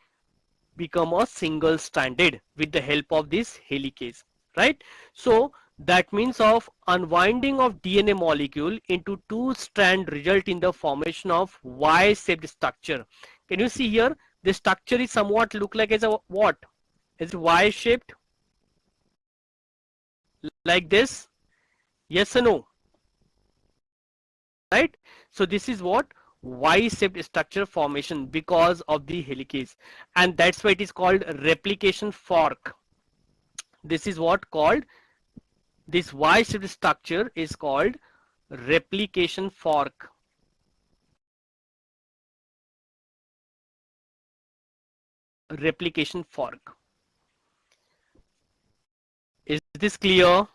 become a single stranded with the help of this helicase, right? So that means of unwinding of DNA molecule into two strand result in the formation of Y-shaped structure. Can you see here? The structure is somewhat look like as a what? Is it Y-shaped? Like this? Yes or no? Right? So this is what? Y-shaped structure formation because of the helicase, and that's why it is called replication fork. This is what called, this Y-shaped structure is called replication fork. Replication fork. Is this clear?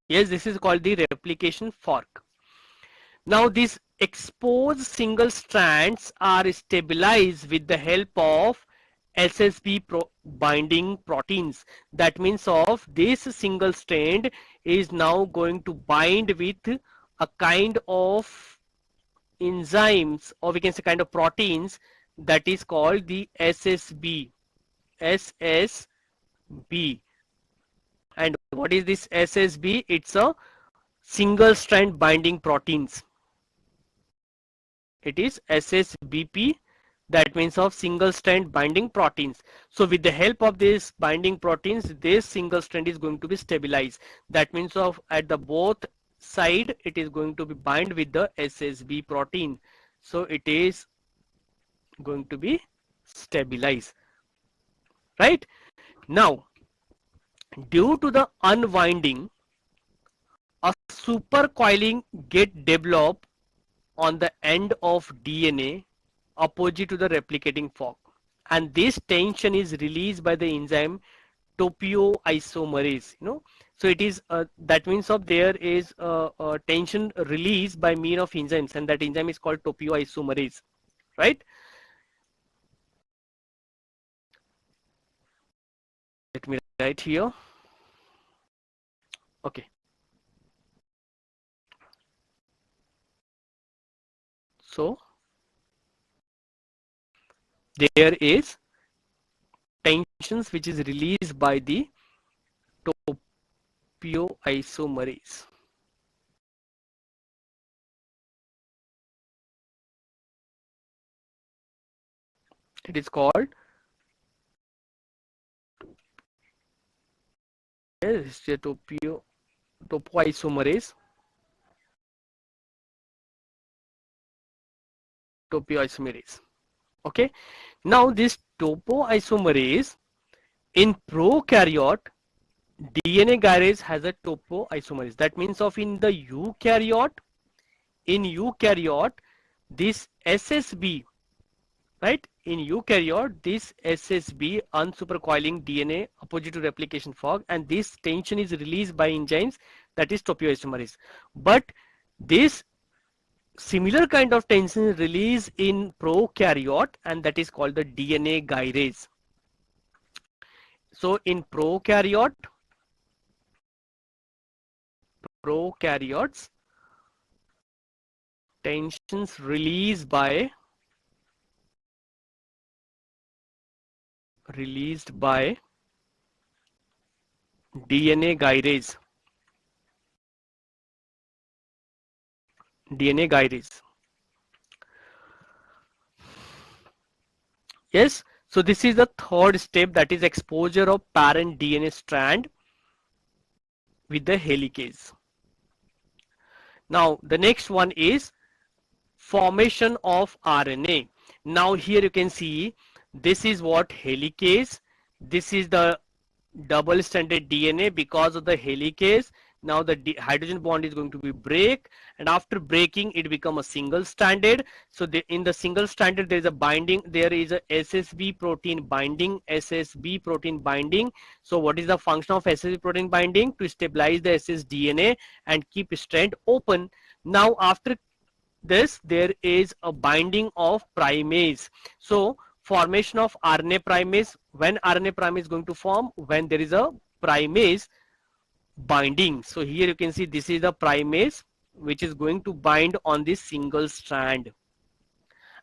Yes, this is called the replication fork. Now these exposed single strands are stabilized with the help of SSB binding proteins. That means of this single strand is now going to bind with a kind of enzymes, or we can say kind of proteins, that is called the SSB. SSB. And what is this SSB? It's a single strand binding proteins. It is SSBP, that means of single strand binding proteins. So with the help of these binding proteins, this single strand is going to be stabilized. That means of at the both side it is going to be bind with the SSB protein. So it is going to be stabilized, right? Now due to the unwinding, a supercoiling get developed on the end of DNA opposite to the replicating fork, and this tension is released by the enzyme topoisomerase, so it is that means of there is a tension released by mean of enzymes, and that enzyme is called topoisomerase, right? Let me write here. Okay, so there is tensions which is released by the topoisomerase. It is called topoisomerase. Topoisomerase. Okay. Now this topoisomerase in prokaryote, DNA gyrase has a topoisomerase. That means of in the eukaryote, this SSB, right? In eukaryote, this SSB unsupercoiling DNA opposite to replication fork, and this tension is released by enzymes, that is topoisomerase. But this similar kind of tension is released in prokaryote, and that is called the DNA gyrase. So in prokaryotes, tensions released by DNA gyrase. DNA gyrase. Yes. So this is the third step, that is exposure of parent DNA strand with the helicase. Now the next one is formation of RNA. Now here you can see this is what helicase, this is the double stranded DNA because of the helicase. Now the hydrogen bond is going to be break, and after breaking it become a single stranded. So in the single stranded there is a binding, there is a SSB protein binding, SSB protein binding. So what is the function of SSB protein binding? To stabilize the ssDNA and keep strand open. Now after this there is a binding of primase. So formation of RNA primase, when RNA primase is going to form, when there is a primase binding. So here you can see this is the primase which is going to bind on this single strand,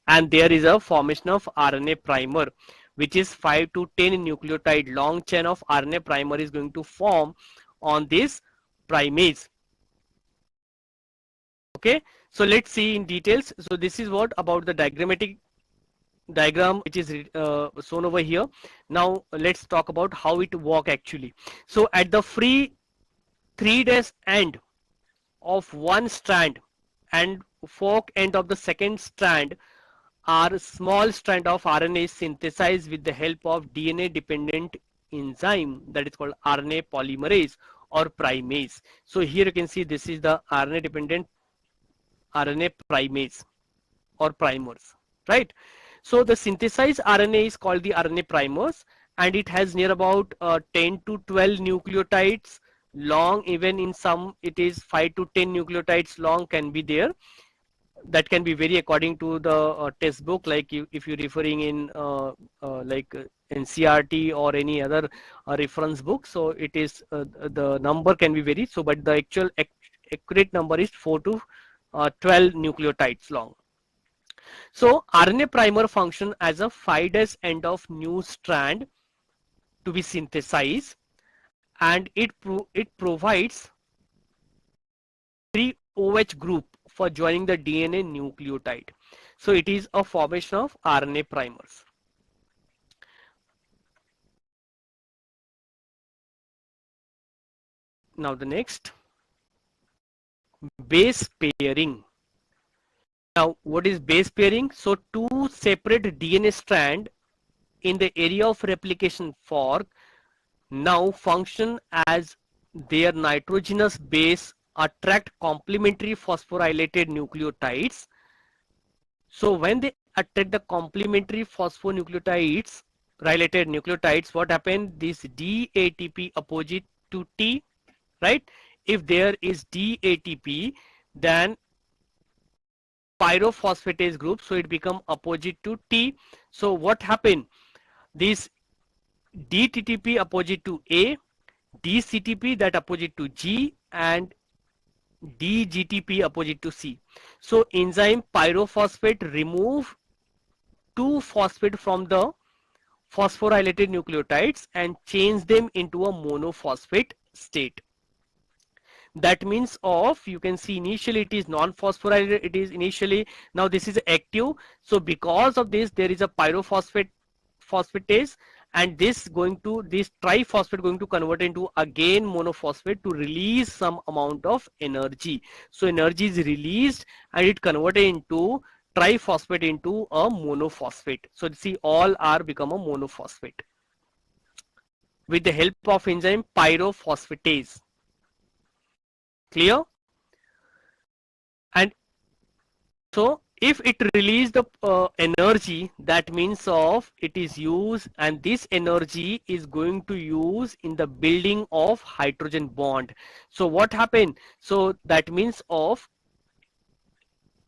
and there is a formation of RNA primer, which is 5 to 10 nucleotide long chain of RNA primer is going to form on this primase. Okay, so let's see in details. So this is what about the diagrammatic diagram which is shown over here. Now let's talk about how it work actually. So at the free 3' end of one strand and fork end of the second strand are small strand of RNA synthesized with the help of DNA dependent enzyme, that is called RNA polymerase or primase. So here you can see this is the RNA dependent RNA primase or primers, right? So the synthesized RNA is called the RNA primers, and it has near about 10 to 12 nucleotides long. Even in some it is 5 to 10 nucleotides long can be there. That can be vary according to the textbook, like if you're referring in like NCERT or any other reference book. So it is the number can be varied. So but the actual accurate number is 4 to 12 nucleotides long. So RNA primer function as a 5' end of new strand to be synthesized, and it provides 3 OH group for joining the DNA nucleotide. So it is a formation of RNA primers. Now the next, base pairing. Now what is base pairing? So two separate DNA strand in the area of replication fork now function as their nitrogenous base attract complementary phosphorylated nucleotides. So when they attract the complementary phosphonucleotides, related nucleotides, what happened? This DATP opposite to T, right? If there is DATP, then pyrophosphatase group, so it become opposite to T. So what happened? This DTTP opposite to A, DCTP that opposite to G, and DGTP opposite to C. So enzyme pyrophosphate remove two phosphate from the phosphorylated nucleotides and change them into a monophosphate state. That means of, you can see initially it is non-phosphorylated, it is initially, now this is active. So because of this there is a phosphatase, and this triphosphate going to convert into again monophosphate to release some amount of energy. So energy is released and it converted into triphosphate into a monophosphate. So see, all are become a monophosphate with the help of enzyme pyrophosphatase. Clear? And so if it release the energy, that means of it is used, and this energy is going to use in the building of hydrogen bond. So what happened? So that means of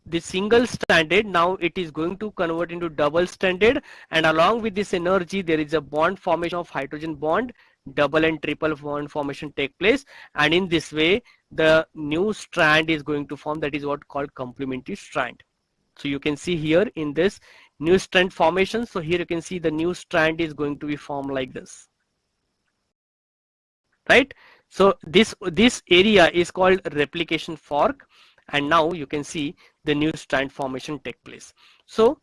the single stranded, now it is going to convert into double stranded, and along with this energy there is a bond formation of hydrogen bond, double and triple bond formation take place, and in this way the new strand is going to form, that is what called complementary strand. So you can see here in this new strand formation, so here you can see the new strand is going to be formed like this, right? So this area is called replication fork, and now you can see the new strand formation take place. So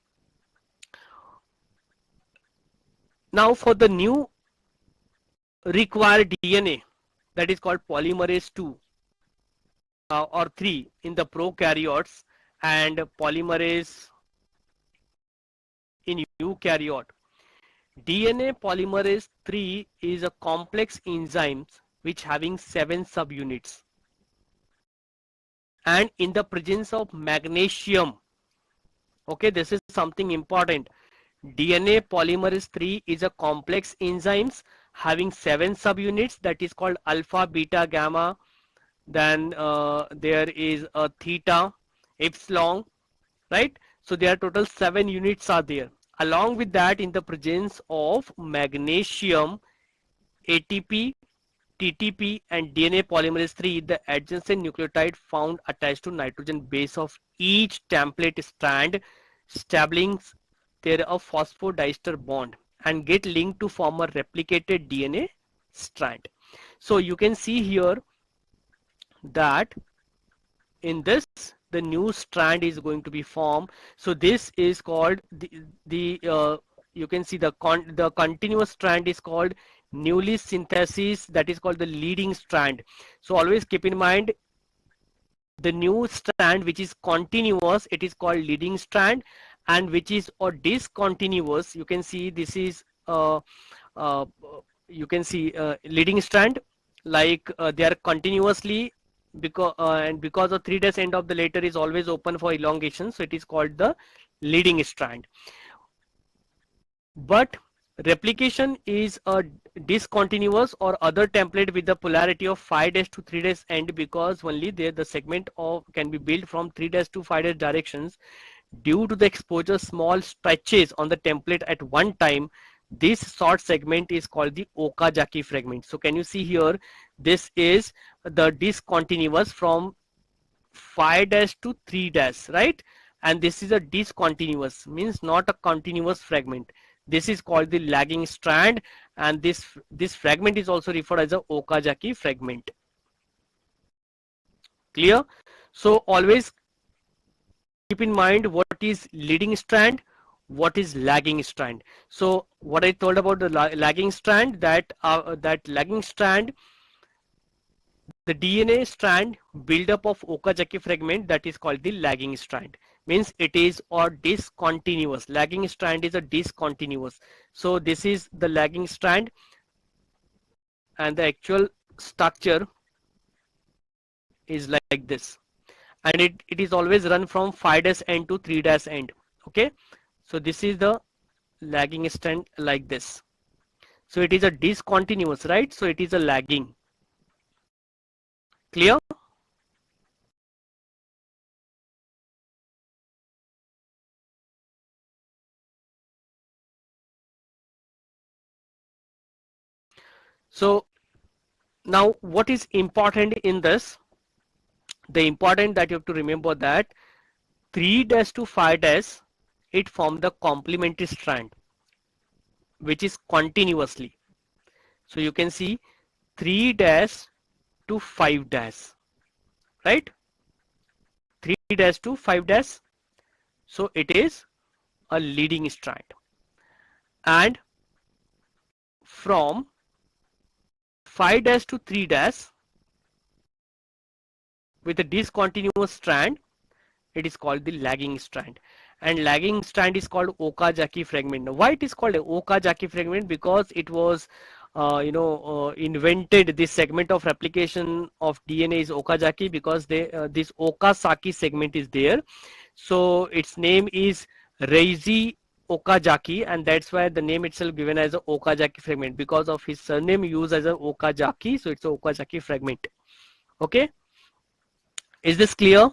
now for the new required DNA, that is called polymerase 2 or 3 in the prokaryotes and polymerase in eukaryote. DNA polymerase 3 is a complex enzyme which having 7 subunits, and in the presence of magnesium. Okay, this is something important. DNA polymerase 3 is a complex enzymes having 7 subunits, that is called alpha, beta, gamma. Then there is a theta, epsilon, right? So there are total 7 units are there. Along with that, in the presence of magnesium, ATP, TTP and DNA polymerase 3, the adjacent nucleotide found attached to nitrogen base of each template strand establishing there a phosphodiester bond and get linked to form a replicated DNA strand. So you can see here that in this the new strand is going to be formed. So this is called the you can see the continuous strand is called newly synthesis, that is called the leading strand. So always keep in mind, the new strand which is continuous, it is called leading strand, and which is or discontinuous, you can see this is uh, you can see leading strand, like they are continuously, because and because the 3 days end of the letter is always open for elongation, so it is called the leading strand. But replication is a discontinuous or other template with the polarity of 5 days to 3 days end, because only there the segment of can be built from 3 days to 5 days directions. Due to the exposure small stretches on the template at one time, this short segment is called the Okazaki fragment. So can you see here, this is the discontinuous from 5 dash to 3 dash, right? And this is a discontinuous, means not a continuous fragment. This is called the lagging strand, and this fragment is also referred as a Okazaki fragment. Clear? So always keep in mind what is leading strand, what is lagging strand. So what I told about the lagging strand, that lagging strand, the DNA strand buildup of Okazaki fragment, that is called the lagging strand, means it is or discontinuous. Lagging strand is a discontinuous. So this is the lagging strand, and the actual structure is like this, and it is always run from 5 dash end to 3 dash end. Okay, so this is the lagging strand like this. So it is a discontinuous, right? So it is a lagging. Clear? So now what is important in this? The important that you have to remember that 3 dash to 5 dash, it form the complementary strand which is continuously. So you can see 3 dash to 5 dash, right? 3 dash to 5 dash. So it is a leading strand, and from 5 dash to 3 dash with a discontinuous strand, it is called the lagging strand, and lagging strand is called Okazaki fragment. Now, why it is called a Okazaki fragment? Because it was invented, this segment of replication of DNA is Okazaki, because this Okazaki segment is there. So its name is Reiji Okazaki, and that's why the name itself given as a Okazaki fragment, because of his surname used as a Okazaki, so it's a Okazaki fragment. Okay, is this clear?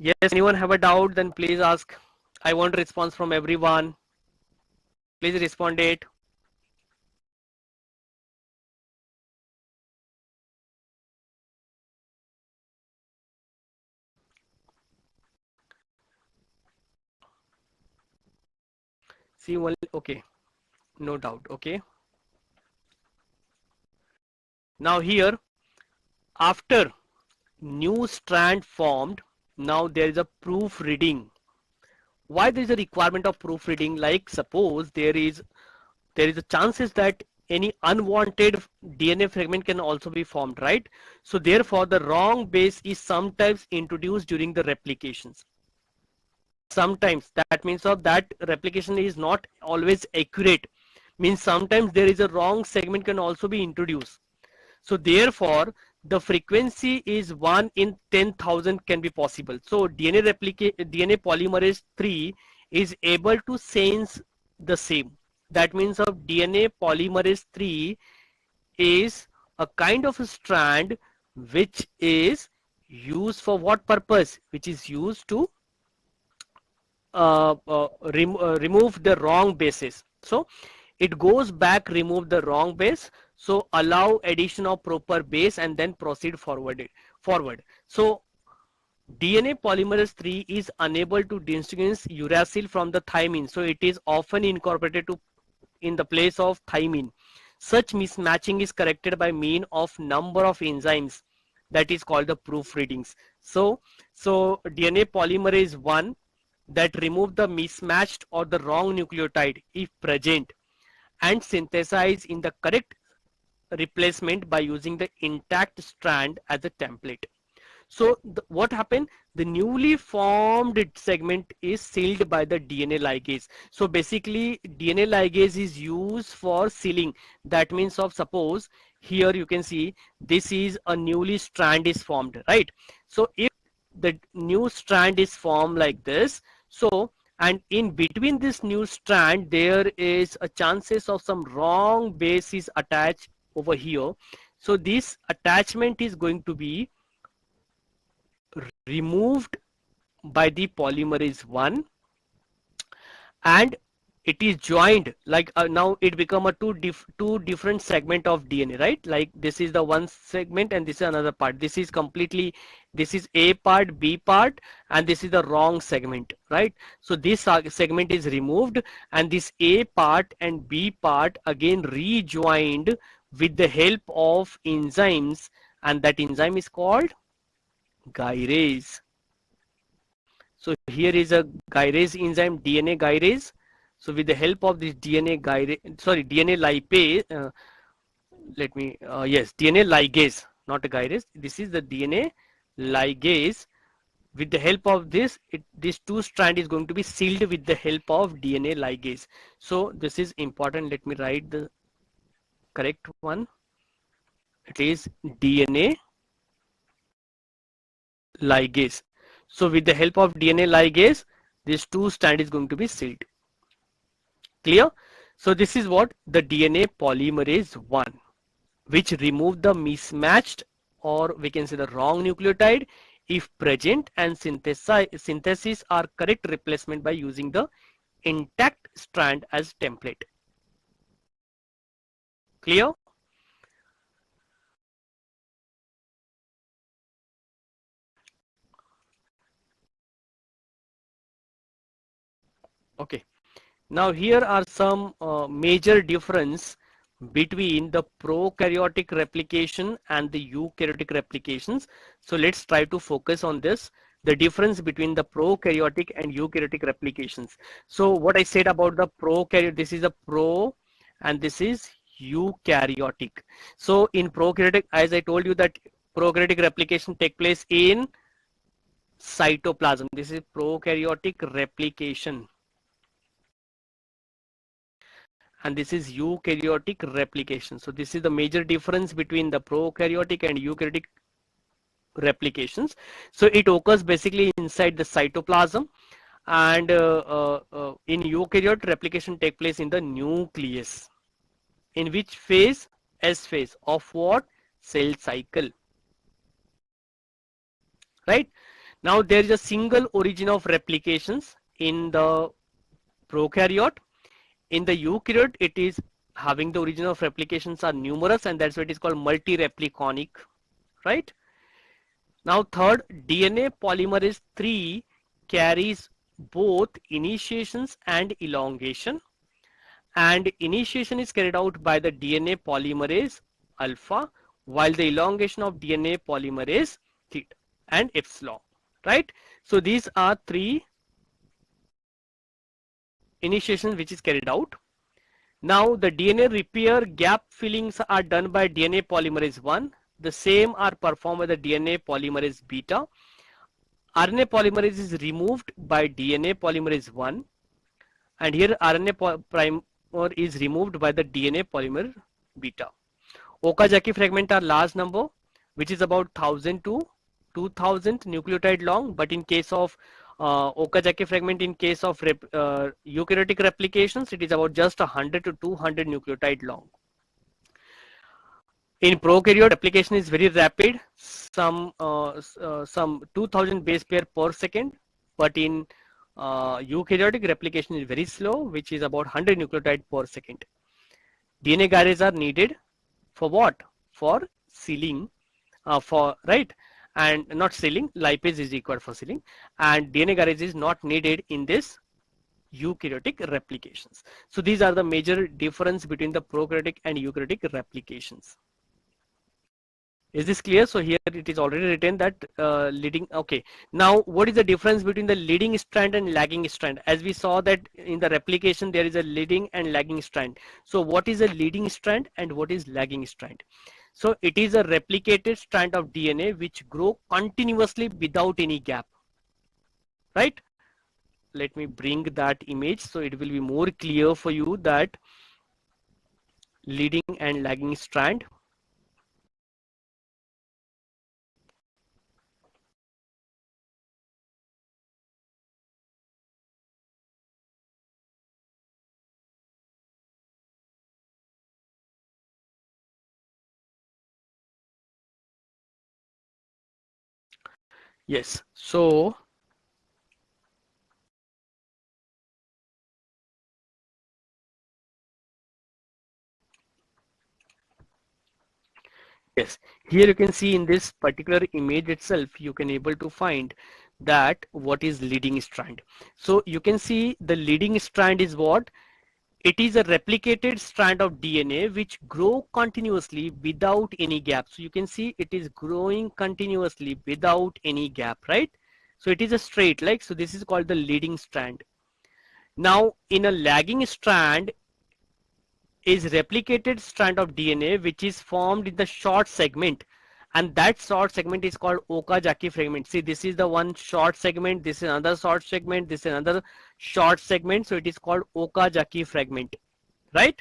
Yes, anyone have a doubt, then please ask. I want a response from everyone. Please respond it. See, well, okay, no doubt. Okay, now here, after new strand formed, now there is a proofreading. Why there is a requirement of proofreading? Like suppose there is a chances that any unwanted DNA fragment can also be formed, right? So therefore the wrong base is sometimes introduced during the replications. Sometimes that means of that replication is not always accurate, means sometimes there is a wrong segment can also be introduced. So therefore the frequency is 1 in 10,000 can be possible. So DNA polymerase 3 is able to sense the same. That means of DNA polymerase 3 is a kind of a strand which is used for what purpose? Which is used to remove the wrong bases. So it goes back, remove the wrong base, so allow addition of proper base and then proceed forward. So DNA polymerase 3 is unable to distinguish uracil from the thymine, so it is often incorporated in the place of thymine. Such mismatching is corrected by mean of number of enzymes, that is called the proofreadings. So DNA polymerase 1 that remove the mismatched or the wrong nucleotide if present and synthesize in the correct replacement by using the intact strand as a template. So what happened? The newly formed segment is sealed by the DNA ligase. So basically DNA ligase is used for sealing. That means of suppose here you can see this is a newly strand is formed, right? So if the new strand is formed like this, so and in between this new strand there is a chances of some wrong base is attached over here. So this attachment is going to be removed by the polymerase 1 and it is joined like now it become a two different segment of DNA, right? Like this is the one segment and this is another part. This is completely, this is A part, B part, and this is the wrong segment, right? So this segment is removed and this A part and B part again rejoined with the help of enzymes, and that enzyme is called gyrase. So here is a gyrase enzyme, DNA gyrase. So with the help of this DNA lipase, yes, DNA ligase, not a gyrase. This is the DNA ligase. With the help of this, this two strand is going to be sealed with the help of DNA ligase. So this is important. Let me write the correct one. It is DNA ligase. So with the help of DNA ligase, this two strand is going to be sealed. Clear? So this is what the DNA polymerase 1, which remove the mismatched or we can say the wrong nucleotide if present, and synthesis or correct replacement by using the intact strand as template. Clear? Okay. Now here are some major difference between the prokaryotic replication and the eukaryotic replications. So let's try to focus on this, the difference between the prokaryotic and eukaryotic replications. So what I said about the prokaryotic, this is a pro and this is eukaryotic. So in prokaryotic, as I told you that prokaryotic replication take place in cytoplasm. This is prokaryotic replication. And this is eukaryotic replication. So this is the major difference between the prokaryotic and eukaryotic replications. So it occurs basically inside the cytoplasm, and in eukaryote replication take place in the nucleus. In which phase? S phase of what? Cell cycle. Right? Now there is a single origin of replications in the prokaryote. In the eukaryote, it is having the origin of replications are numerous, and that's why it is called multi-repliconic, right? Now third, DNA polymerase 3 carries both initiations and elongation, and initiation is carried out by the DNA polymerase alpha, while the elongation of DNA polymerase theta and epsilon, right? So these are three initiations which is carried out. Now the DNA repair gap fillings are done by DNA polymerase 1. The same are performed by the DNA polymerase beta. RNA polymerase is removed by DNA polymerase 1, and here RNA primer is removed by the DNA polymer beta. Okazaki fragment are large number, which is about 1000 to 2000 nucleotide long, but in case of Okazaki fragment, in case of eukaryotic replications, it is about just 100 to 200 nucleotide long. In prokaryote, replication is very rapid, some 2000 base pair per second, but in eukaryotic replication is very slow, which is about 100 nucleotide per second. DNA gyres are needed for what? For sealing, right? And not sealing, lipase is required for sealing, and DNA gyres is not needed in this eukaryotic replications. So these are the major difference between the prokaryotic and eukaryotic replications. Is this clear? So here it is already written that leading. Okay. Now what is the difference between the leading strand and lagging strand? As we saw that in the replication there is a leading and lagging strand. So what is a leading strand and what is lagging strand? So it is a replicated strand of DNA which grow continuously without any gap. Right? Let me bring that image so it will be more clear for you that leading and lagging strand. Yes. So yes, here you can see in this particular image itself, you can able to find that what is leading strand. So you can see the leading strand is what? It is a replicated strand of DNA which grow continuously without any gap. So you can see it is growing continuously without any gap, right? So it is a straight, like, so this is called the leading strand. Now in a lagging strand, is replicated strand of DNA which is formed in the short segment, and that short segment is called Okazaki fragment. See, this is the one short segment, this is another short segment, this is another short segment, so it is called Okazaki fragment, right?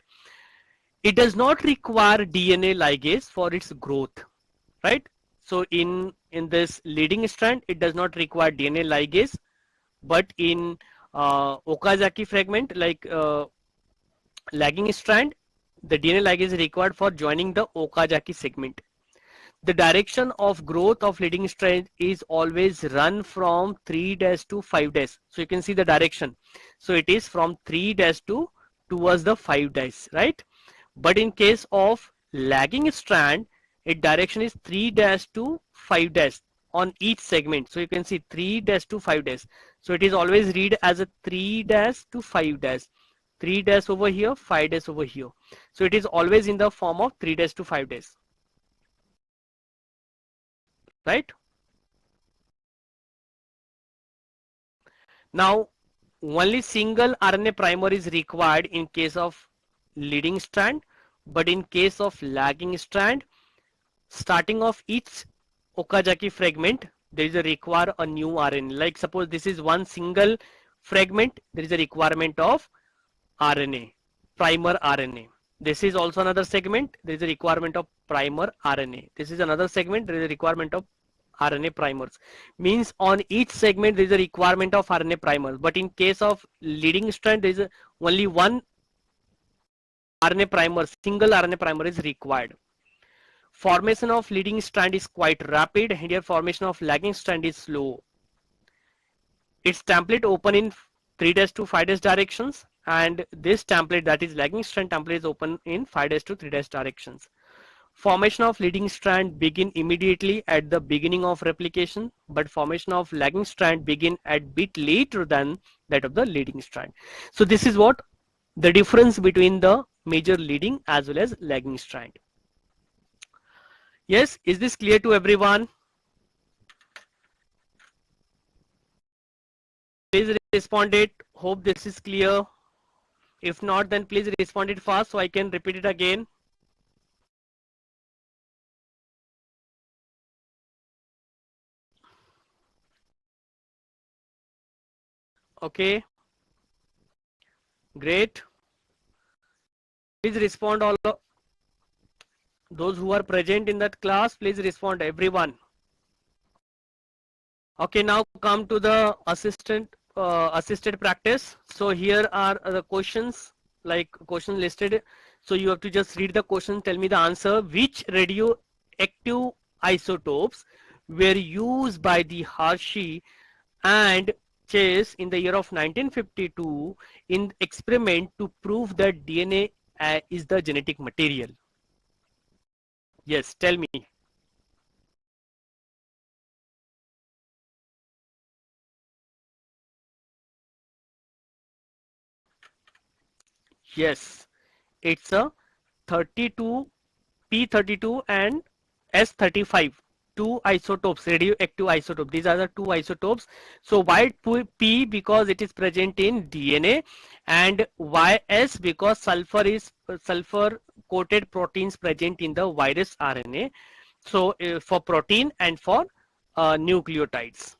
It does not require DNA ligase for its growth, right? So in this leading strand, it does not require DNA ligase, but in Okazaki fragment, like lagging strand, the DNA ligase is required for joining the Okazaki segment. The direction of growth of leading strand is always run from 3' to 5'. So you can see the direction. So it is from 3' to towards the 5', right? But in case of lagging strand, its direction is 3' to 5' on each segment. So you can see 3' to 5'. So it is always read as a 3' to 5'. 3' over here, 5' over here. So it is always in the form of 3' to 5', right? Now only single RNA primer is required in case of leading strand, but in case of lagging strand, starting of each Okazaki fragment, there is a require a new RNA. Like suppose this is one single fragment, there is a requirement of RNA, primer RNA. This is also another segment, there is a requirement of primer RNA. This is another segment, there is a requirement of RNA primers. Means on each segment there is a requirement of RNA primers, but in case of leading strand there is only one RNA primer, single RNA primer is required. Formation of leading strand is quite rapid, and here formation of lagging strand is slow. Its template open in 3' to 5' directions, and this template, that is lagging strand template, is open in 5' to 3' directions. Formation of leading strand begin immediately at the beginning of replication, but formation of lagging strand begin at bit later than that of the leading strand. So this is what the difference between the major leading as well as lagging strand. Yes, is this clear to everyone? respond it. Hope this is clear. If not, then please respond it fast so I can repeat it again. Okay, great. Please respond all those who are present in that class. Please respond everyone. Okay, now come to the assisted practice. So here are the questions, like question listed. So you have to just read the question, tell me the answer. Which radioactive isotopes were used by the Hershey and Chase in the year of 1952 in experiment to prove that DNA is the genetic material? Yes, tell me. Yes, it's a 32 P32 and S35, two isotopes, radioactive isotope. These are the two isotopes. So why P? Because it is present in DNA, and YS because sulfur coated proteins present in the virus RNA. So for protein and for nucleotides.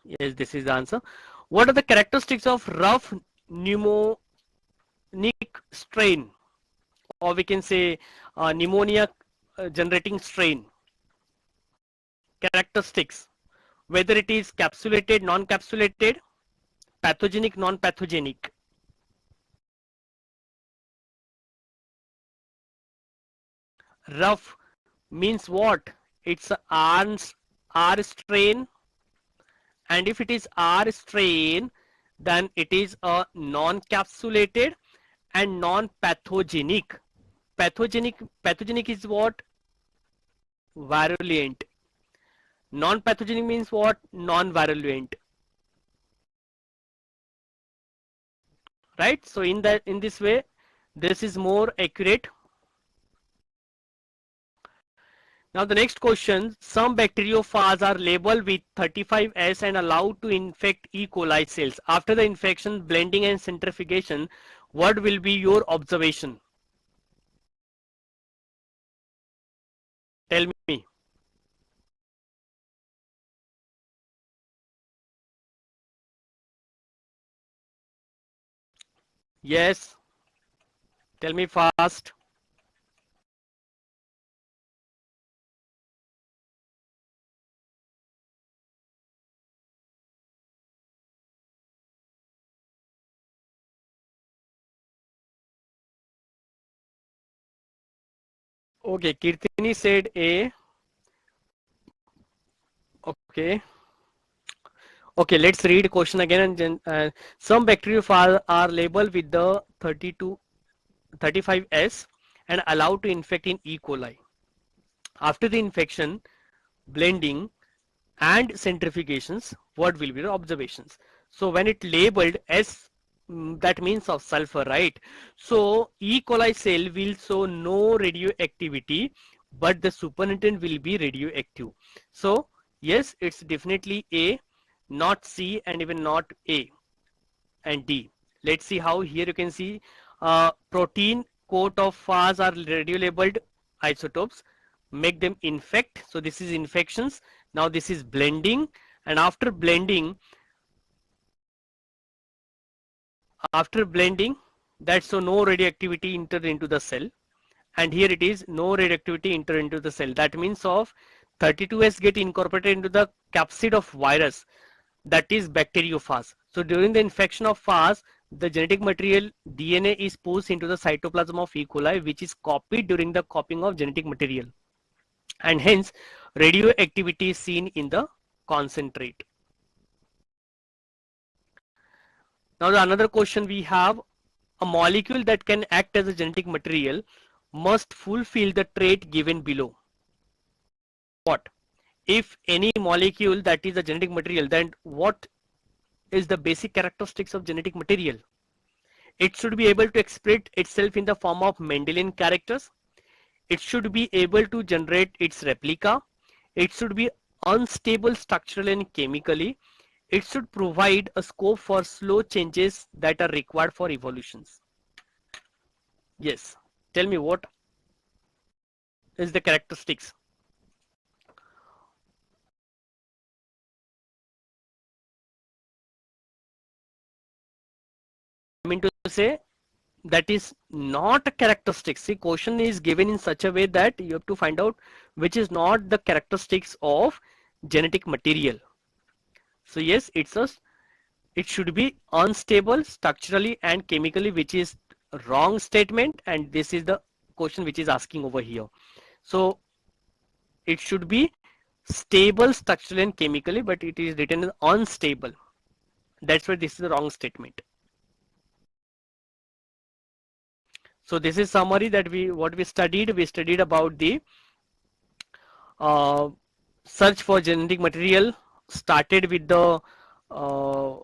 Yes, this is the answer. What are the characteristics of rough pneumonic strain, or we can say pneumonia generating strain? Characteristics: whether it is capsulated, non-capsulated, pathogenic, non-pathogenic. Rough means what? It's a R strain, and if it is R strain, then it is a non-capsulated and non-pathogenic. Pathogenic is what? Virulent. Non-pathogenic means what? Non-virulent. Right? So in this way, this is more accurate. Now the next question, some bacteriophages are labeled with 35S and allowed to infect E. coli cells. After the infection, blending and centrifugation, what will be your observation? Tell me. Yes, tell me fast. Okay, Kirtini said A. Okay. Okay, let's read question again. And then some bacteriophages are labeled with the 35S and allowed to infect in E. coli. After the infection, blending and centrifugations, what will be the observations? So when it labeled S, that means of sulfur, right? So E. coli cell will show no radioactivity, but the supernatant will be radioactive. So yes, it's definitely A, not C, and even not A and D. Let's see how. Here you can see protein coat of phase are radio labeled isotopes, make them infect. So this is infections. Now this is blending, and after blending, that's so no radioactivity entered into the cell, and here it is no radioactivity enter into the cell. That means of 32S get incorporated into the capsid of virus, that is bacteriophage. So during the infection of phage, the genetic material DNA is pushed into the cytoplasm of E. coli, which is copied during the copying of genetic material, and hence radioactivity is seen in the concentrate. Now the another question we have, a molecule that can act as a genetic material must fulfill the trait given below. What? If any molecule that is a genetic material, then what is the basic characteristics of genetic material? It should be able to express itself in the form of Mendelian characters. It should be able to generate its replica. It should be unstable structurally and chemically. it should provide a scope for slow changes that are required for evolutions. Yes, tell me what is the characteristics. I mean to say that is not a characteristic. See, question is given in such a way that you have to find out which is not the characteristics of genetic material. So yes, it should be unstable structurally and chemically, which is wrong statement, and this is the question which is asking over here. So it should be stable structurally and chemically, but it is written as unstable. That's why this is the wrong statement. So this is summary that what we studied. We studied about the uh, search for genetic material. Started with the uh,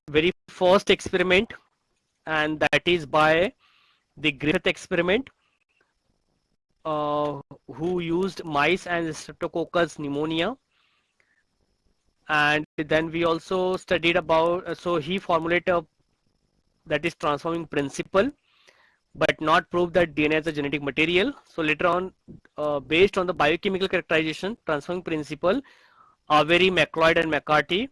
very first experiment, and that is by the Griffith experiment, who used mice and Streptococcus pneumonia. And then we also studied about, so he formulated a, that is transforming principle, but not prove that DNA is a genetic material. So later on, based on the biochemical characterization, transforming principle, Avery, McLeod and McCarthy,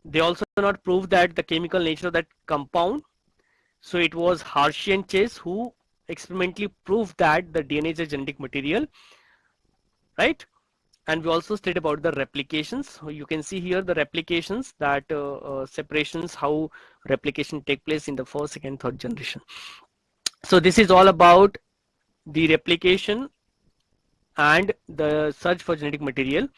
they also not prove that the chemical nature of that compound. So it was Hershey and Chase who experimentally proved that the DNA is a genetic material, right? And we also studied about the replications. So you can see here the replications, that separations, how replication take place in the first, second, third generation. So this is all about the replication and the search for genetic material.